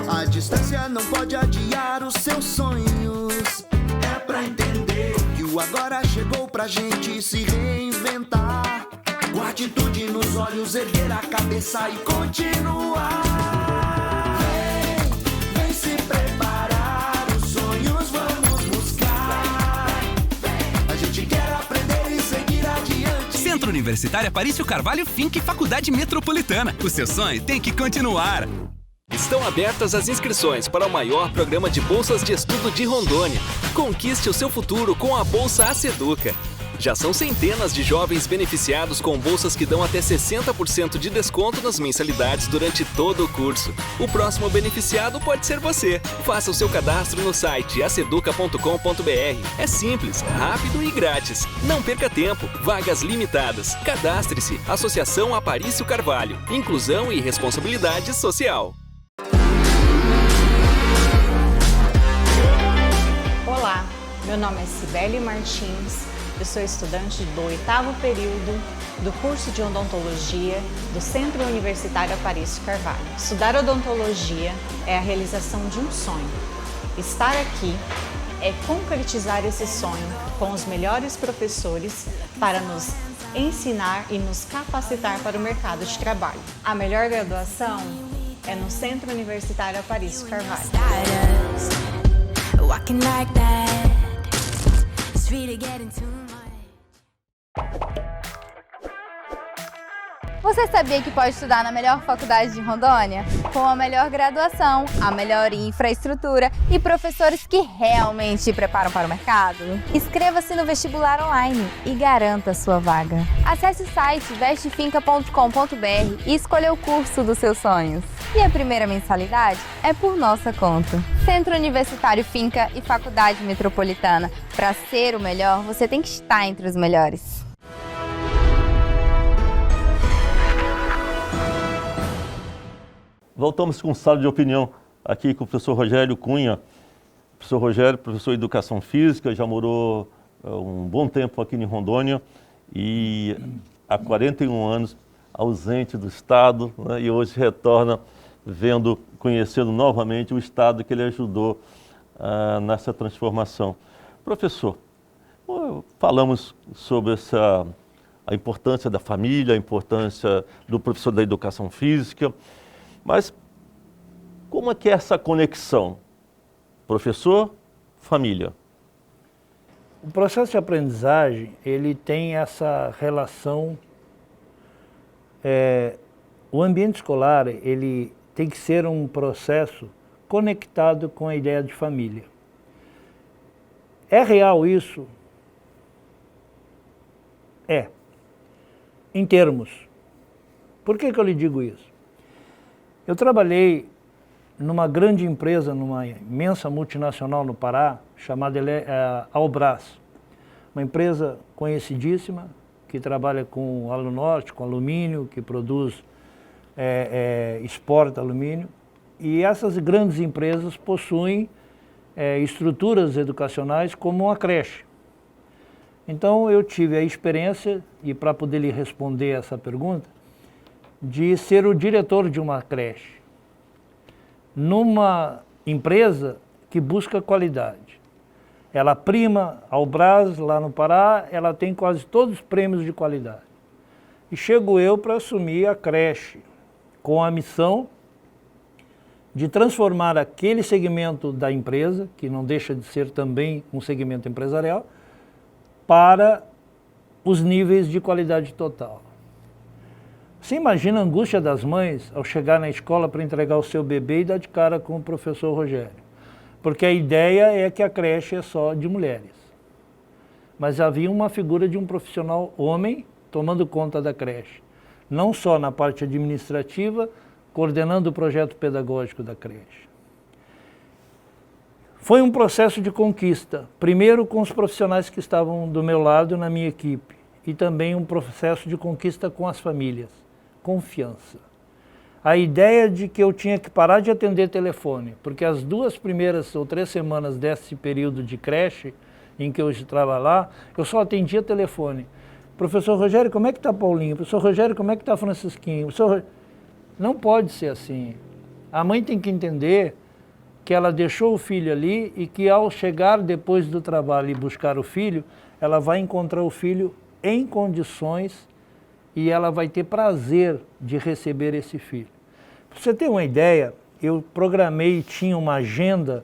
A distância não pode adiar os seus sonhos. É pra entender que o agora chegou pra gente se reinventar. Com atitude nos olhos, erguer a cabeça e continuar. Vem se preparar, os sonhos vamos buscar. A gente quer aprender e seguir adiante. Centro Universitário Aparício Carvalho Fink Faculdade Metropolitana. O seu sonho tem que continuar. Estão abertas as inscrições para o maior programa de bolsas de estudo de Rondônia. Conquiste o seu futuro com a Bolsa Aceduca. Já são centenas de jovens beneficiados com bolsas que dão até 60% de desconto nas mensalidades durante todo o curso. O próximo beneficiado pode ser você. Faça o seu cadastro no site aceduca.com.br. É simples, rápido e grátis. Não perca tempo. Vagas limitadas. Cadastre-se. Associação Aparício Carvalho. Inclusão e responsabilidade social. Olá, meu nome é Cibele Martins, eu sou estudante do 8º período do curso de odontologia do Centro Universitário Aparício Carvalho. Estudar odontologia é a realização de um sonho. Estar aqui é concretizar esse sonho com os melhores professores para nos ensinar e nos capacitar para o mercado de trabalho. A melhor graduação é no Centro Universitário Aparício Carvalho. Você sabia que pode estudar na melhor faculdade de Rondônia? Com a melhor graduação, a melhor infraestrutura e professores que realmente te preparam para o mercado? Inscreva-se no vestibular online e garanta a sua vaga. Acesse o site vestefinca.com.br e escolha o curso dos seus sonhos. E a primeira mensalidade é por nossa conta. Centro Universitário Finca e Faculdade Metropolitana. Para ser o melhor, você tem que estar entre os melhores. Voltamos com sala de opinião aqui com o professor Rogério Cunha. Professor Rogério, professor de Educação Física, já morou um bom tempo aqui em Rondônia e há 41 anos ausente do Estado, né, e hoje retorna conhecendo novamente o Estado que ele ajudou nessa transformação. Professor, falamos sobre a importância da família, a importância do professor da Educação Física, mas como é que é essa conexão? Professor, família. O processo de aprendizagem, ele tem essa relação, o ambiente escolar, ele tem que ser um processo conectado com a ideia de família. É real isso? É. Em termos. Por que eu lhe digo isso? Eu trabalhei numa grande empresa, numa imensa multinacional no Pará, chamada Albras. Uma empresa conhecidíssima, que trabalha com alunorte, com alumínio, que produz, exporta alumínio. E essas grandes empresas possuem estruturas educacionais como uma creche. Então eu tive a experiência, e para poder lhe responder essa pergunta, de ser o diretor de uma creche, numa empresa que busca qualidade. Ela prima ao Albras, lá no Pará, ela tem quase todos os prêmios de qualidade. E chego eu para assumir a creche, com a missão de transformar aquele segmento da empresa, que não deixa de ser também um segmento empresarial, para os níveis de qualidade total. Você imagina a angústia das mães ao chegar na escola para entregar o seu bebê e dar de cara com o professor Rogério. Porque a ideia é que a creche é só de mulheres. Mas havia uma figura de um profissional homem tomando conta da creche. Não só na parte administrativa, coordenando o projeto pedagógico da creche. Foi um processo de conquista, primeiro com os profissionais que estavam do meu lado na minha equipe, e também um processo de conquista com as famílias. Confiança. A ideia de que eu tinha que parar de atender telefone, porque as 2 primeiras ou 3 semanas desse período de creche, em que eu estava lá, eu só atendia telefone. Professor Rogério, como é que está Paulinho? Professor Rogério, como é que está Francisquinho? Não pode ser assim. A mãe tem que entender que ela deixou o filho ali e que ao chegar depois do trabalho e buscar o filho, ela vai encontrar o filho em condições e ela vai ter prazer de receber esse filho. Para você ter uma ideia, eu programei, tinha uma agenda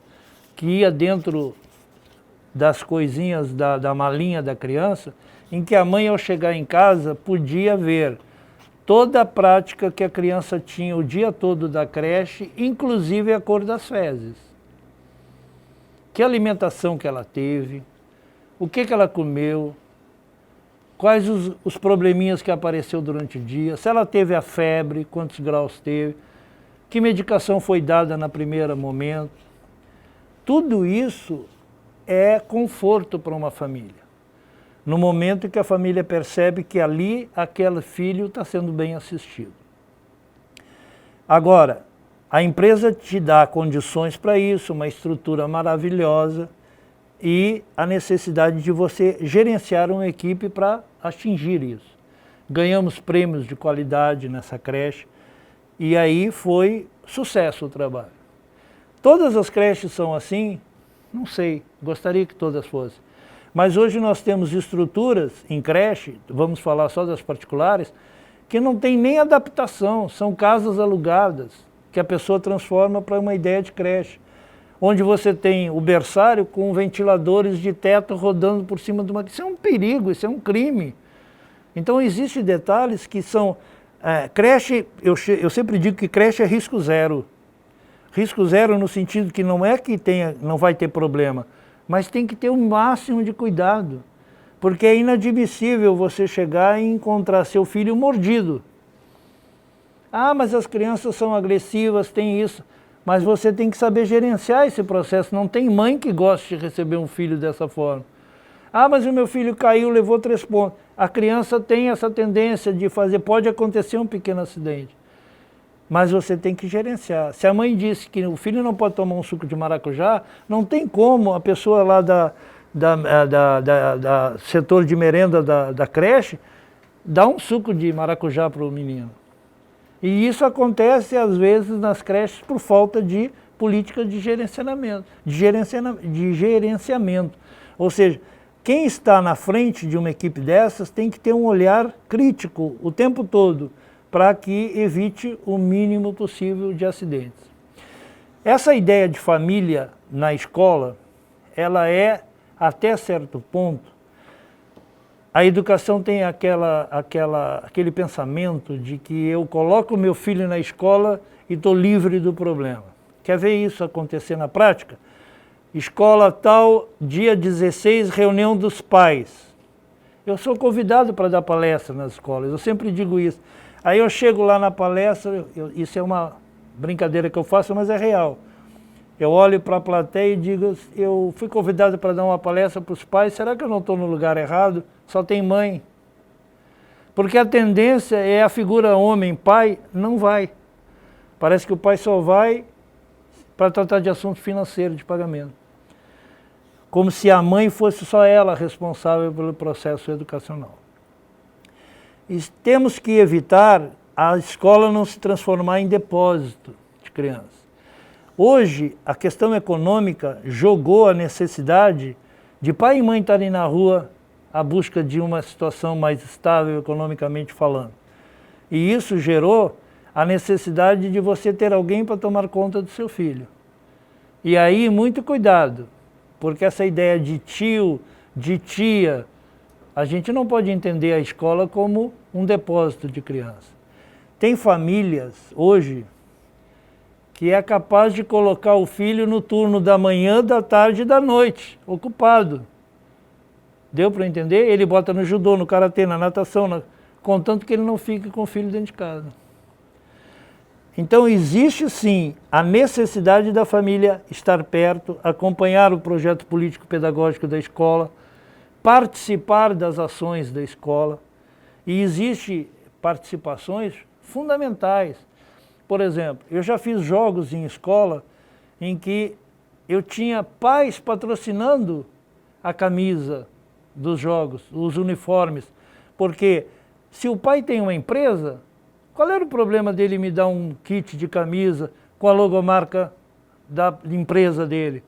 que ia dentro das coisinhas da malinha da criança, em que a mãe, ao chegar em casa, podia ver toda a prática que a criança tinha o dia todo da creche, inclusive a cor das fezes. Que alimentação que ela teve, o que ela comeu, quais os probleminhas que apareceu durante o dia, se ela teve a febre, quantos graus teve, que medicação foi dada no primeiro momento. Tudo isso é conforto para uma família. No momento em que a família percebe que ali aquele filho está sendo bem assistido. Agora, a empresa te dá condições para isso, uma estrutura maravilhosa, e a necessidade de você gerenciar uma equipe para atingir isso. Ganhamos prêmios de qualidade nessa creche e aí foi sucesso o trabalho. Todas as creches são assim? Não sei, gostaria que todas fossem. Mas hoje nós temos estruturas em creche, vamos falar só das particulares, que não tem nem adaptação, são casas alugadas, que a pessoa transforma para uma ideia de creche. Onde você tem o berçário com ventiladores de teto rodando por cima de uma... Isso é um perigo, isso é um crime. Então existem detalhes que são Creche, eu sempre digo que creche é risco zero. Risco zero no sentido que não é que não vai ter problema, mas tem que ter o máximo de cuidado. Porque é inadmissível você chegar e encontrar seu filho mordido. Ah, mas as crianças são agressivas, tem isso. Mas você tem que saber gerenciar esse processo. Não tem mãe que goste de receber um filho dessa forma. Ah, mas o meu filho caiu, levou 3 pontos. A criança tem essa tendência de fazer, pode acontecer um pequeno acidente. Mas você tem que gerenciar. Se a mãe disse que o filho não pode tomar um suco de maracujá, não tem como a pessoa lá da setor de merenda da creche dar um suco de maracujá para o menino. E isso acontece às vezes nas creches por falta de política de gerenciamento. Ou seja, quem está na frente de uma equipe dessas tem que ter um olhar crítico o tempo todo para que evite o mínimo possível de acidentes. Essa ideia de família na escola, ela é, até certo ponto, a educação tem aquele pensamento de que eu coloco o meu filho na escola e estou livre do problema. Quer ver isso acontecer na prática? Escola tal, dia 16, reunião dos pais. Eu sou convidado para dar palestra nas escolas, eu sempre digo isso. Aí eu chego lá na palestra, isso é uma brincadeira que eu faço, mas é real. Eu olho para a plateia e digo, eu fui convidado para dar uma palestra para os pais, será que eu não estou no lugar errado? Só tem mãe. Porque a tendência é a figura homem, pai, não vai. Parece que o pai só vai para tratar de assuntos financeiros, de pagamento. Como se a mãe fosse só ela responsável pelo processo educacional. E temos que evitar a escola não se transformar em depósito de crianças. Hoje, a questão econômica jogou a necessidade de pai e mãe estarem na rua à busca de uma situação mais estável economicamente falando. E isso gerou a necessidade de você ter alguém para tomar conta do seu filho. E aí, muito cuidado, porque essa ideia de tio, de tia, a gente não pode entender a escola como um depósito de criança. Tem famílias hoje que é capaz de colocar o filho no turno da manhã, da tarde e da noite, ocupado. Deu para entender? Ele bota no judô, no karatê, na natação, contanto que ele não fique com o filho dentro de casa. Então existe sim a necessidade da família estar perto, acompanhar o projeto político-pedagógico da escola, participar das ações da escola. E existem participações fundamentais. Por exemplo, eu já fiz jogos em escola em que eu tinha pais patrocinando a camisa dos jogos, os uniformes. Porque se o pai tem uma empresa, qual era o problema dele me dar um kit de camisa com a logomarca da empresa dele?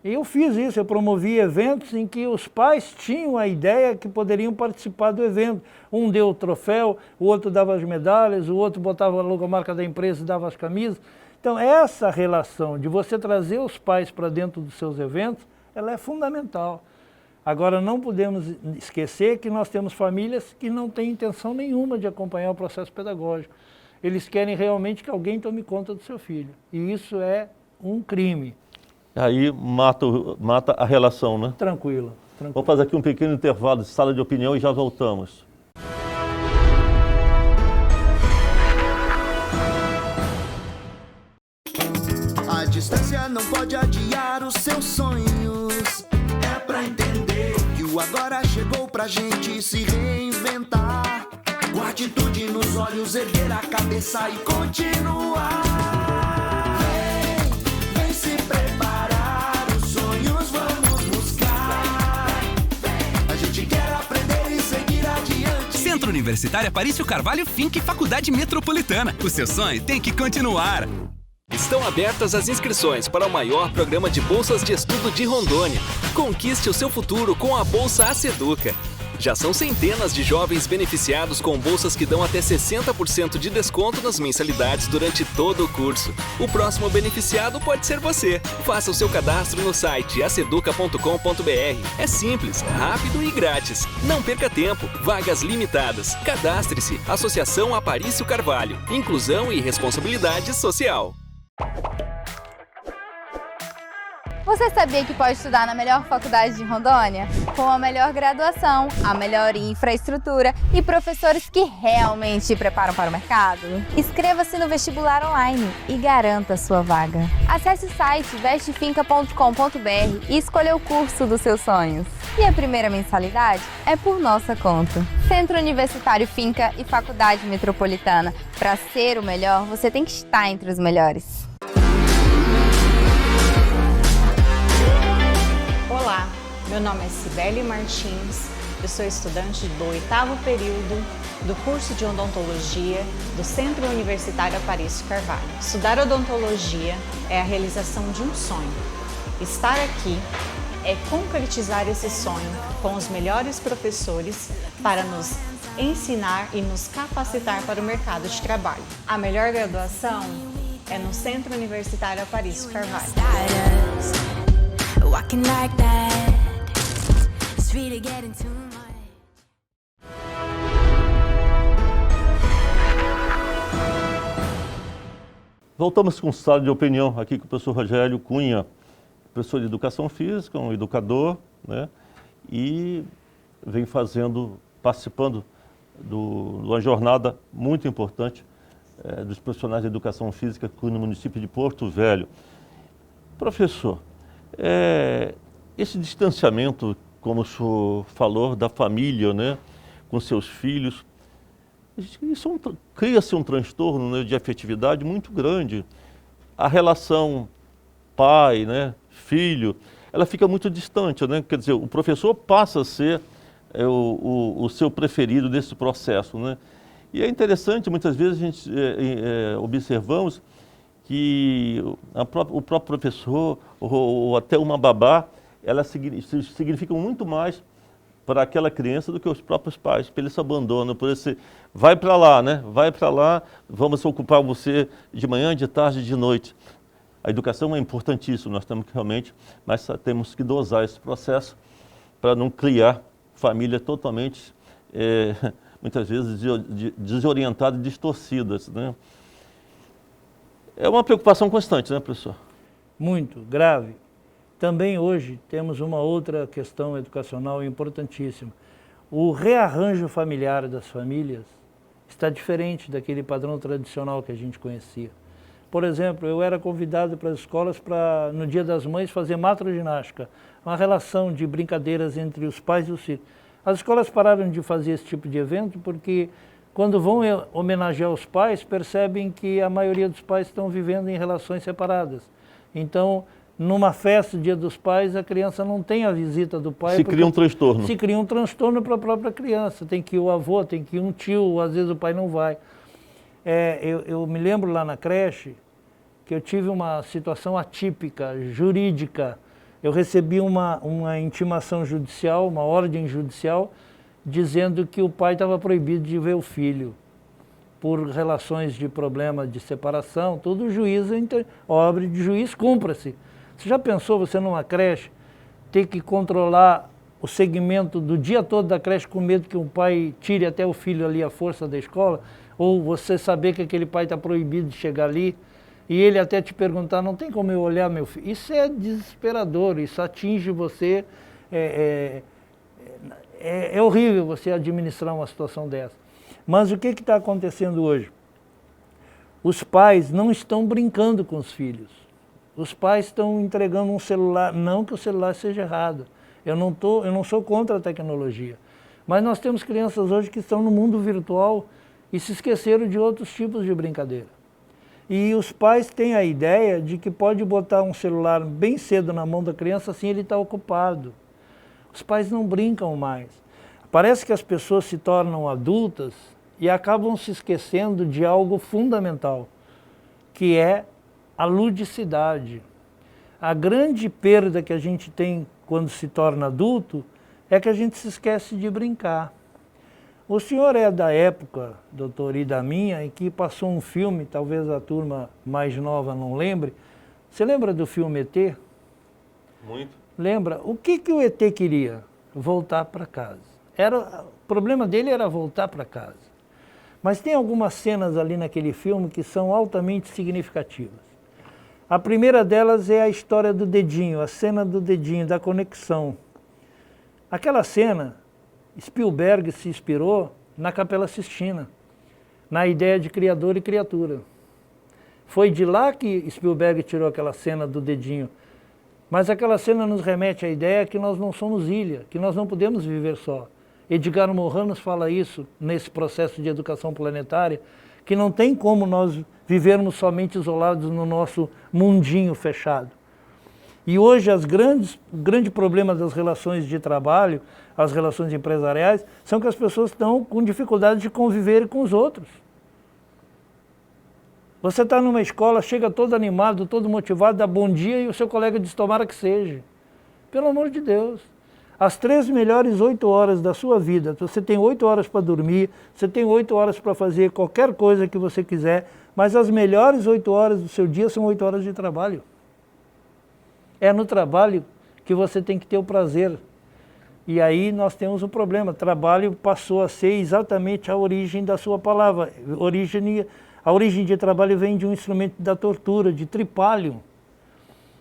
Eu fiz isso, eu promovi eventos em que os pais tinham a ideia que poderiam participar do evento. Um deu o troféu, o outro dava as medalhas, o outro botava a logomarca da empresa e dava as camisas. Então essa relação de você trazer os pais para dentro dos seus eventos, ela é fundamental. Agora não podemos esquecer que nós temos famílias que não têm intenção nenhuma de acompanhar o processo pedagógico. Eles querem realmente que alguém tome conta do seu filho. E isso é um crime. Aí mata a relação, né? Tranquilo. Vamos fazer aqui um pequeno intervalo de sala de opinião e já voltamos. A distância não pode adiar os seus sonhos. É pra entender que o agora chegou pra gente se reinventar. Com atitude nos olhos, erguer a cabeça e continuar. Vem se preparar, os sonhos vamos buscar. A gente quer aprender e seguir adiante. Centro Universitário Aparício Carvalho Fink Faculdade Metropolitana. O seu sonho tem que continuar. Estão abertas as inscrições para o maior programa de bolsas de estudo de Rondônia. Conquiste o seu futuro com a Bolsa ACEDUCA. Já são centenas de jovens beneficiados com bolsas que dão até 60% de desconto nas mensalidades durante todo o curso. O próximo beneficiado pode ser você. Faça o seu cadastro no site aceduca.com.br. É simples, rápido e grátis. Não perca tempo. Vagas limitadas. Cadastre-se. Associação Aparício Carvalho. Inclusão e responsabilidade social. Você sabia que pode estudar na melhor faculdade de Rondônia? Com a melhor graduação, a melhor infraestrutura e professores que realmente te preparam para o mercado? Inscreva-se no vestibular online e garanta a sua vaga. Acesse o site vestefinca.com.br e escolha o curso dos seus sonhos. E a primeira mensalidade é por nossa conta. Centro Universitário Finca e Faculdade Metropolitana. Para ser o melhor, você tem que estar entre os melhores. Olá, meu nome é Cibele Martins, eu sou estudante do 8º período do curso de odontologia do Centro Universitário Aparício Carvalho. Estudar odontologia é a realização de um sonho. Estar aqui é concretizar esse sonho com os melhores professores para nos ensinar e nos capacitar para o mercado de trabalho. A melhor graduação é no Centro Universitário Aparício Carvalho. Walking like that, it's really getting too much. Voltamos com sala de opinião aqui com o professor Rogério Cunha, professor de Educação Física, um educador, né? E vem participando de uma jornada muito importante dos profissionais de Educação Física aqui no município de Porto Velho. Professor, esse distanciamento, como o senhor falou, da família, né, com seus filhos, isso cria-se um transtorno, né, de afetividade muito grande. A relação pai, né, filho, ela fica muito distante, né? Quer dizer, o professor passa a ser o seu preferido desse processo, né? E é interessante, muitas vezes a gente observamos que o próprio professor ou até uma babá, elas significam muito mais para aquela criança do que os próprios pais, pelo esse abandono, por esse vai para lá, né? Vai para lá, vamos ocupar você de manhã, de tarde, de noite. A educação é importantíssima, nós temos que realmente, mas temos que dosar esse processo para não criar famílias totalmente, muitas vezes, desorientadas e distorcidas, né? É uma preocupação constante, né, professor? Muito grave. Também hoje temos uma outra questão educacional importantíssima. O rearranjo familiar das famílias está diferente daquele padrão tradicional que a gente conhecia. Por exemplo, eu era convidado para as escolas para, no Dia das Mães, fazer matroginástica, uma relação de brincadeiras entre os pais e os filhos. As escolas pararam de fazer esse tipo de evento porque, quando vão homenagear os pais, percebem que a maioria dos pais estão vivendo em relações separadas. Então, numa festa, Dia dos Pais, a criança não tem a visita do pai. Se cria um transtorno. Se cria um transtorno para a própria criança. Tem que ir o avô, tem que ir um tio, às vezes o pai não vai. Eu me lembro lá na creche que eu tive uma situação atípica, jurídica. Eu recebi uma intimação judicial, uma ordem judicial, dizendo que o pai estava proibido de ver o filho por relações de problema de separação. Todo juiz, obra de juiz, cumpra-se. Você já pensou, você numa creche, ter que controlar o segmento do dia todo da creche com medo que o pai tire até o filho ali à força da escola? Ou você saber que aquele pai está proibido de chegar ali e ele até te perguntar, não tem como eu olhar meu filho? Isso é desesperador, isso atinge você. É horrível você administrar uma situação dessa. Mas o que está acontecendo hoje? Os pais não estão brincando com os filhos. Os pais estão entregando um celular, não que o celular seja errado. Eu não sou contra a tecnologia. Mas nós temos crianças hoje que estão no mundo virtual e se esqueceram de outros tipos de brincadeira. E os pais têm a ideia de que pode botar um celular bem cedo na mão da criança, assim ele está ocupado. Os pais não brincam mais. Parece que as pessoas se tornam adultas e acabam se esquecendo de algo fundamental, que é a ludicidade. A grande perda que a gente tem quando se torna adulto é que a gente se esquece de brincar. O senhor é da época, doutor, e da minha, em que passou um filme, talvez a turma mais nova não lembre. Você lembra do filme ET? Muito. Lembra? O que o ET queria? Voltar para casa. O problema dele era voltar para casa. Mas tem algumas cenas ali naquele filme que são altamente significativas. A primeira delas é a história do dedinho, a cena do dedinho, da conexão. Aquela cena, Spielberg se inspirou na Capela Sistina, na ideia de criador e criatura. Foi de lá que Spielberg tirou aquela cena do dedinho. Mas aquela cena nos remete à ideia que nós não somos ilha, que nós não podemos viver só. Edgar Morin nos fala isso nesse processo de educação planetária, que não tem como nós vivermos somente isolados no nosso mundinho fechado. E hoje o grande problema das relações de trabalho, as relações empresariais, são que as pessoas estão com dificuldade de conviver com os outros. Você está numa escola, chega todo animado, todo motivado, dá bom dia e o seu colega diz tomara que seja. Pelo amor de Deus. As 3 melhores 8 horas da sua vida, você tem 8 horas para dormir, você tem 8 horas para fazer qualquer coisa que você quiser, mas as melhores 8 horas do seu dia são 8 horas de trabalho. É no trabalho que você tem que ter o prazer. E aí nós temos um problema. Trabalho passou a ser exatamente a origem da sua palavra. A origem de trabalho vem de um instrumento da tortura, de tripalho.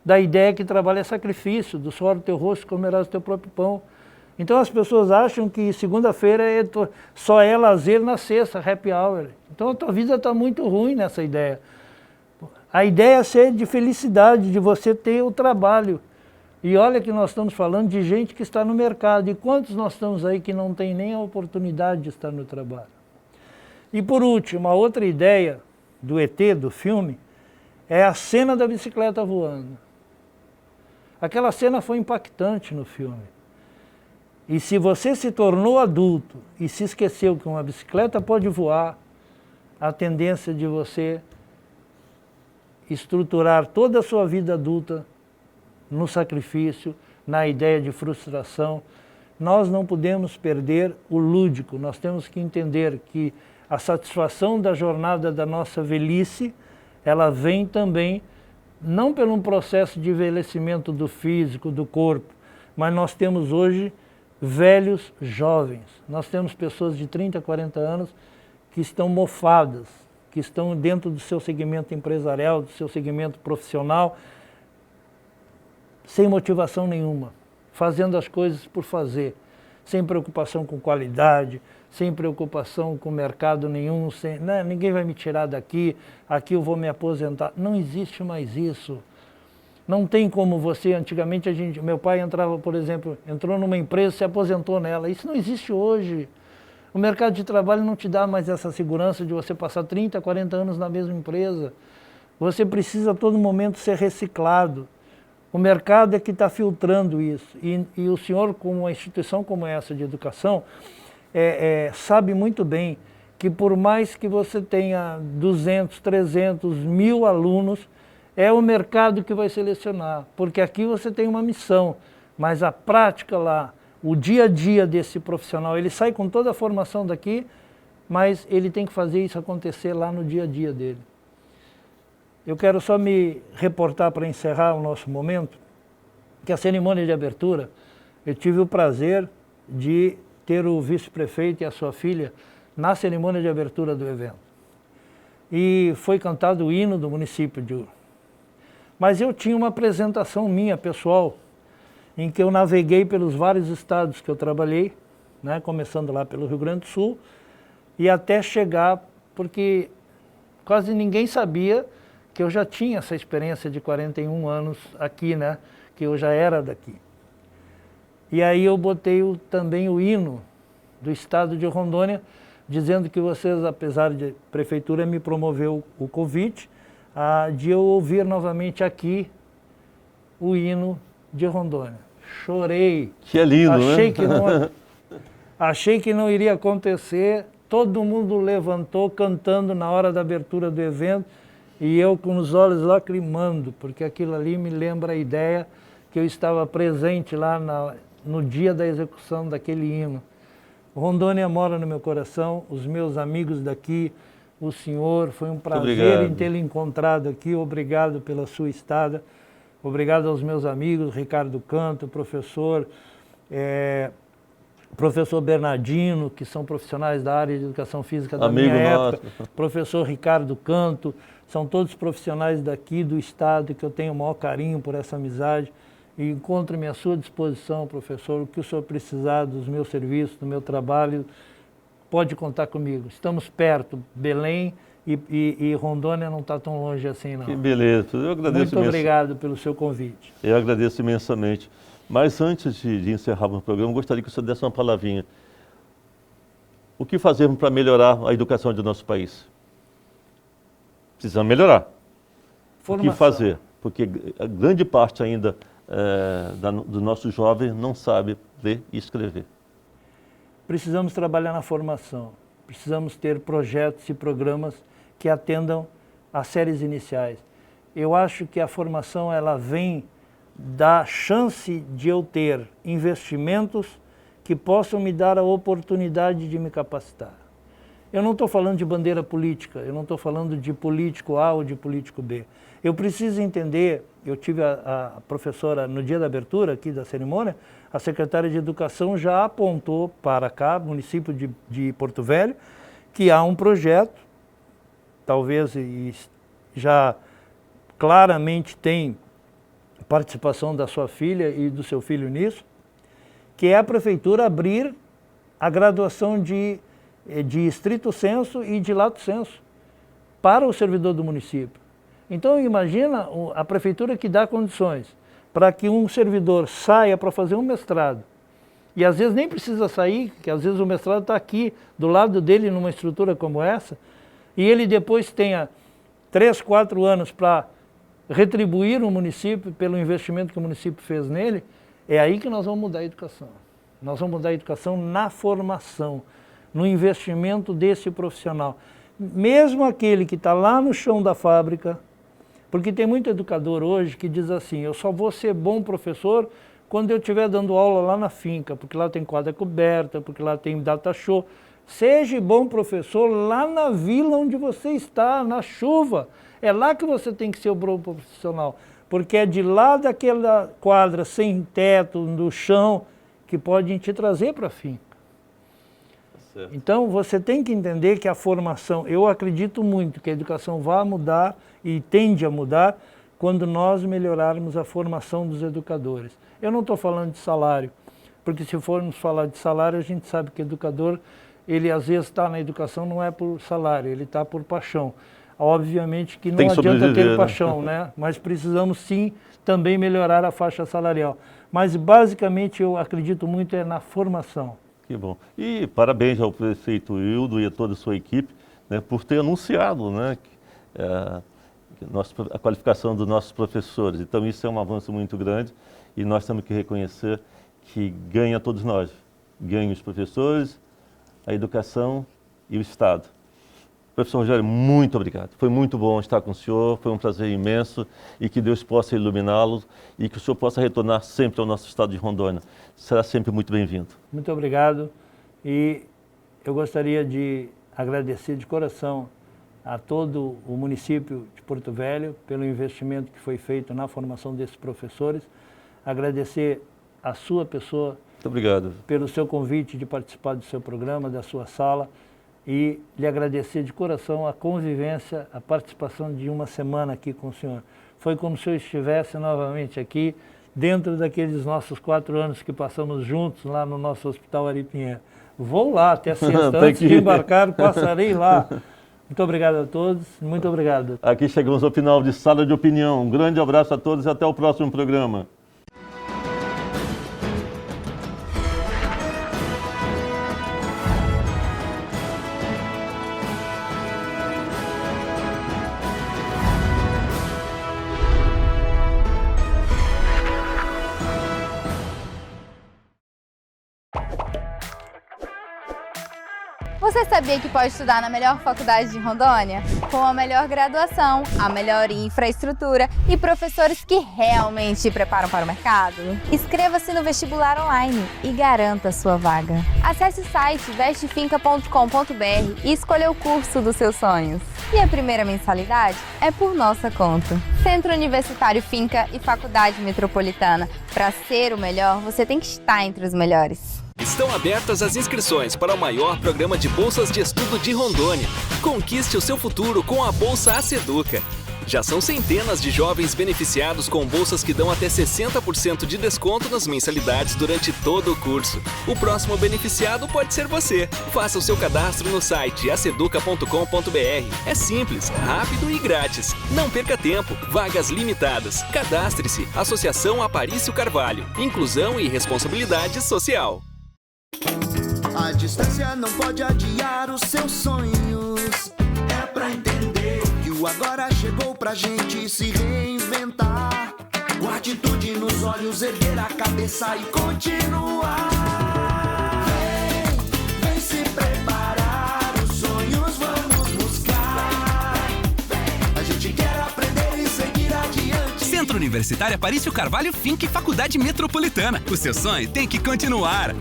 Da ideia que trabalho é sacrifício, do suor do teu rosto comerás o teu próprio pão. Então as pessoas acham que segunda-feira só é lazer na sexta, happy hour. Então a tua vida está muito ruim nessa ideia. A ideia é ser de felicidade, de você ter o trabalho. E olha que nós estamos falando de gente que está no mercado. E quantos nós estamos aí que não tem nem a oportunidade de estar no trabalho? E por último, a outra ideia do ET, do filme, é a cena da bicicleta voando. Aquela cena foi impactante no filme. E se você se tornou adulto e se esqueceu que uma bicicleta pode voar, a tendência de você estruturar toda a sua vida adulta no sacrifício, na ideia de frustração. Nós não podemos perder o lúdico, nós temos que entender que a satisfação da jornada da nossa velhice, ela vem também, não por um processo de envelhecimento do físico, do corpo, mas nós temos hoje velhos jovens. Nós temos pessoas de 30, 40 anos que estão mofadas, que estão dentro do seu segmento empresarial, do seu segmento profissional, sem motivação nenhuma, fazendo as coisas por fazer, sem preocupação com qualidade, sem preocupação com mercado nenhum, ninguém vai me tirar daqui, aqui eu vou me aposentar. Não existe mais isso. Não tem como você, antigamente meu pai entrava, por exemplo, entrou numa empresa, se aposentou nela. Isso não existe hoje. O mercado de trabalho não te dá mais essa segurança de você passar 30, 40 anos na mesma empresa. Você precisa a todo momento ser reciclado. O mercado é que está filtrando isso. E o senhor, com uma instituição como essa de educação, sabe muito bem que por mais que você tenha 200, 300, 1000 alunos, é o mercado que vai selecionar. Porque aqui você tem uma missão, mas a prática lá, o dia a dia desse profissional, ele sai com toda a formação daqui, mas ele tem que fazer isso acontecer lá no dia a dia dele. Eu quero só me reportar para encerrar o nosso momento, que a cerimônia de abertura, eu tive o prazer de ter o vice-prefeito e a sua filha na cerimônia de abertura do evento. E foi cantado o hino do município de Ur. Mas eu tinha uma apresentação minha, pessoal, em que eu naveguei pelos vários estados que eu trabalhei, né, começando lá pelo Rio Grande do Sul, e até chegar, porque quase ninguém sabia que eu já tinha essa experiência de 41 anos aqui, né, que eu já era daqui. E aí eu botei também o hino do estado de Rondônia, dizendo que vocês, apesar de prefeitura me promoveu o convite, de eu ouvir novamente aqui o hino de Rondônia. Chorei. Que é lindo, né? Achei que não iria acontecer. Todo mundo levantou cantando na hora da abertura do evento e eu com os olhos lacrimando, porque aquilo ali me lembra a ideia que eu estava presente lá no dia da execução daquele hino. Rondônia mora no meu coração, os meus amigos daqui, o senhor, foi um prazer em tê-lo encontrado aqui, obrigado pela sua estada, obrigado aos meus amigos, Ricardo Canto, professor Bernardino, que são profissionais da área de educação física da minha época, professor Ricardo Canto, são todos profissionais daqui do estado, que eu tenho o maior carinho por essa amizade, e encontro-me à sua disposição, professor, o que o senhor precisar dos meus serviços, do meu trabalho, pode contar comigo. Estamos perto, Belém e Rondônia não está tão longe assim, não. Que beleza, eu agradeço Muito obrigado pelo seu convite. Eu agradeço imensamente. Mas antes de encerrarmos o programa, eu gostaria que o senhor desse uma palavrinha. O que fazemos para melhorar a educação do nosso país? Precisamos melhorar. Formação. O que fazer? Porque a grande parte ainda dos nossos jovens não sabe ler e escrever. Precisamos trabalhar na formação. Precisamos ter projetos e programas que atendam às séries iniciais. Eu acho que a formação ela vem da chance de eu ter investimentos que possam me dar a oportunidade de me capacitar. Eu não estou falando de bandeira política, eu não estou falando de político A ou de político B. Eu preciso entender, eu tive a professora, no dia da abertura aqui da cerimônia, a secretária de Educação já apontou para cá, município de Porto Velho, que há um projeto, talvez já claramente tem participação da sua filha e do seu filho nisso, que é a prefeitura abrir a graduação de estrito sensu e de lato sensu para o servidor do município. Então imagina a prefeitura que dá condições para que um servidor saia para fazer um mestrado, e às vezes nem precisa sair, que às vezes o mestrado está aqui do lado dele numa estrutura como essa, e ele depois tenha 3, 4 anos para retribuir o município pelo investimento que o município fez nele. É aí que nós vamos mudar a educação. Nós vamos mudar a educação na formação, no investimento desse profissional. Mesmo aquele que está lá no chão da fábrica, porque tem muito educador hoje que diz assim, eu só vou ser bom professor quando eu estiver dando aula lá na finca, porque lá tem quadra coberta, porque lá tem data show. Seja bom professor lá na vila onde você está, na chuva. É lá que você tem que ser o bom profissional, porque é de lá daquela quadra sem teto, no chão, que pode te trazer para a finca. Então, você tem que entender que a formação, eu acredito muito que a educação vai mudar e tende a mudar quando nós melhorarmos a formação dos educadores. Eu não estou falando de salário, porque se formos falar de salário, a gente sabe que o educador, ele às vezes está na educação não é por salário, ele está por paixão. Obviamente que não adianta ter paixão, né? Mas precisamos sim também melhorar a faixa salarial. Mas basicamente eu acredito muito na formação. Que bom. E parabéns ao prefeito Hildo e a toda a sua equipe, né, por ter anunciado, né, a qualificação dos nossos professores. Então isso é um avanço muito grande e nós temos que reconhecer que ganha todos nós. Ganham os professores, a educação e o Estado. Professor Rogério, muito obrigado. Foi muito bom estar com o senhor, foi um prazer imenso e que Deus possa iluminá-lo e que o senhor possa retornar sempre ao nosso estado de Rondônia. Será sempre muito bem-vindo. Muito obrigado e eu gostaria de agradecer de coração a todo o município de Porto Velho pelo investimento que foi feito na formação desses professores. Agradecer a sua pessoa muito obrigado pelo seu convite de participar do seu programa, da sua sala. E lhe agradecer de coração a convivência, a participação de uma semana aqui com o senhor. Foi como se eu estivesse novamente aqui, dentro daqueles nossos 4 anos que passamos juntos lá no nosso Hospital Ari Pinheiro. Vou lá até sexta, antes de embarcar, passarei lá. Muito obrigado a todos, muito obrigado. Aqui chegamos ao final de Sala de Opinião. Um grande abraço a todos e até o próximo programa. Você sabia que pode estudar na melhor faculdade de Rondônia? Com a melhor graduação, a melhor infraestrutura e professores que realmente te preparam para o mercado? Inscreva-se no vestibular online e garanta a sua vaga. Acesse o site vestefinca.com.br e escolha o curso dos seus sonhos. E a primeira mensalidade é por nossa conta. Centro Universitário Finca e Faculdade Metropolitana. Para ser o melhor, você tem que estar entre os melhores. Estão abertas as inscrições para o maior programa de bolsas de estudo de Rondônia. Conquiste o seu futuro com a Bolsa Aceduca. Já são centenas de jovens beneficiados com bolsas que dão até 60% de desconto nas mensalidades durante todo o curso. O próximo beneficiado pode ser você. Faça o seu cadastro no site aceduca.com.br. É simples, rápido e grátis. Não perca tempo. Vagas limitadas. Cadastre-se. Associação Aparício Carvalho. Inclusão e responsabilidade social. A distância não pode adiar os seus sonhos. É pra entender que o agora chegou pra gente se reinventar. Com atitude nos olhos, erguer a cabeça e continuar. Vem se preparar, os sonhos vamos buscar. A gente quer aprender e seguir adiante. Centro Universitário Aparício Carvalho Finca e Faculdade Metropolitana. O seu sonho tem que continuar.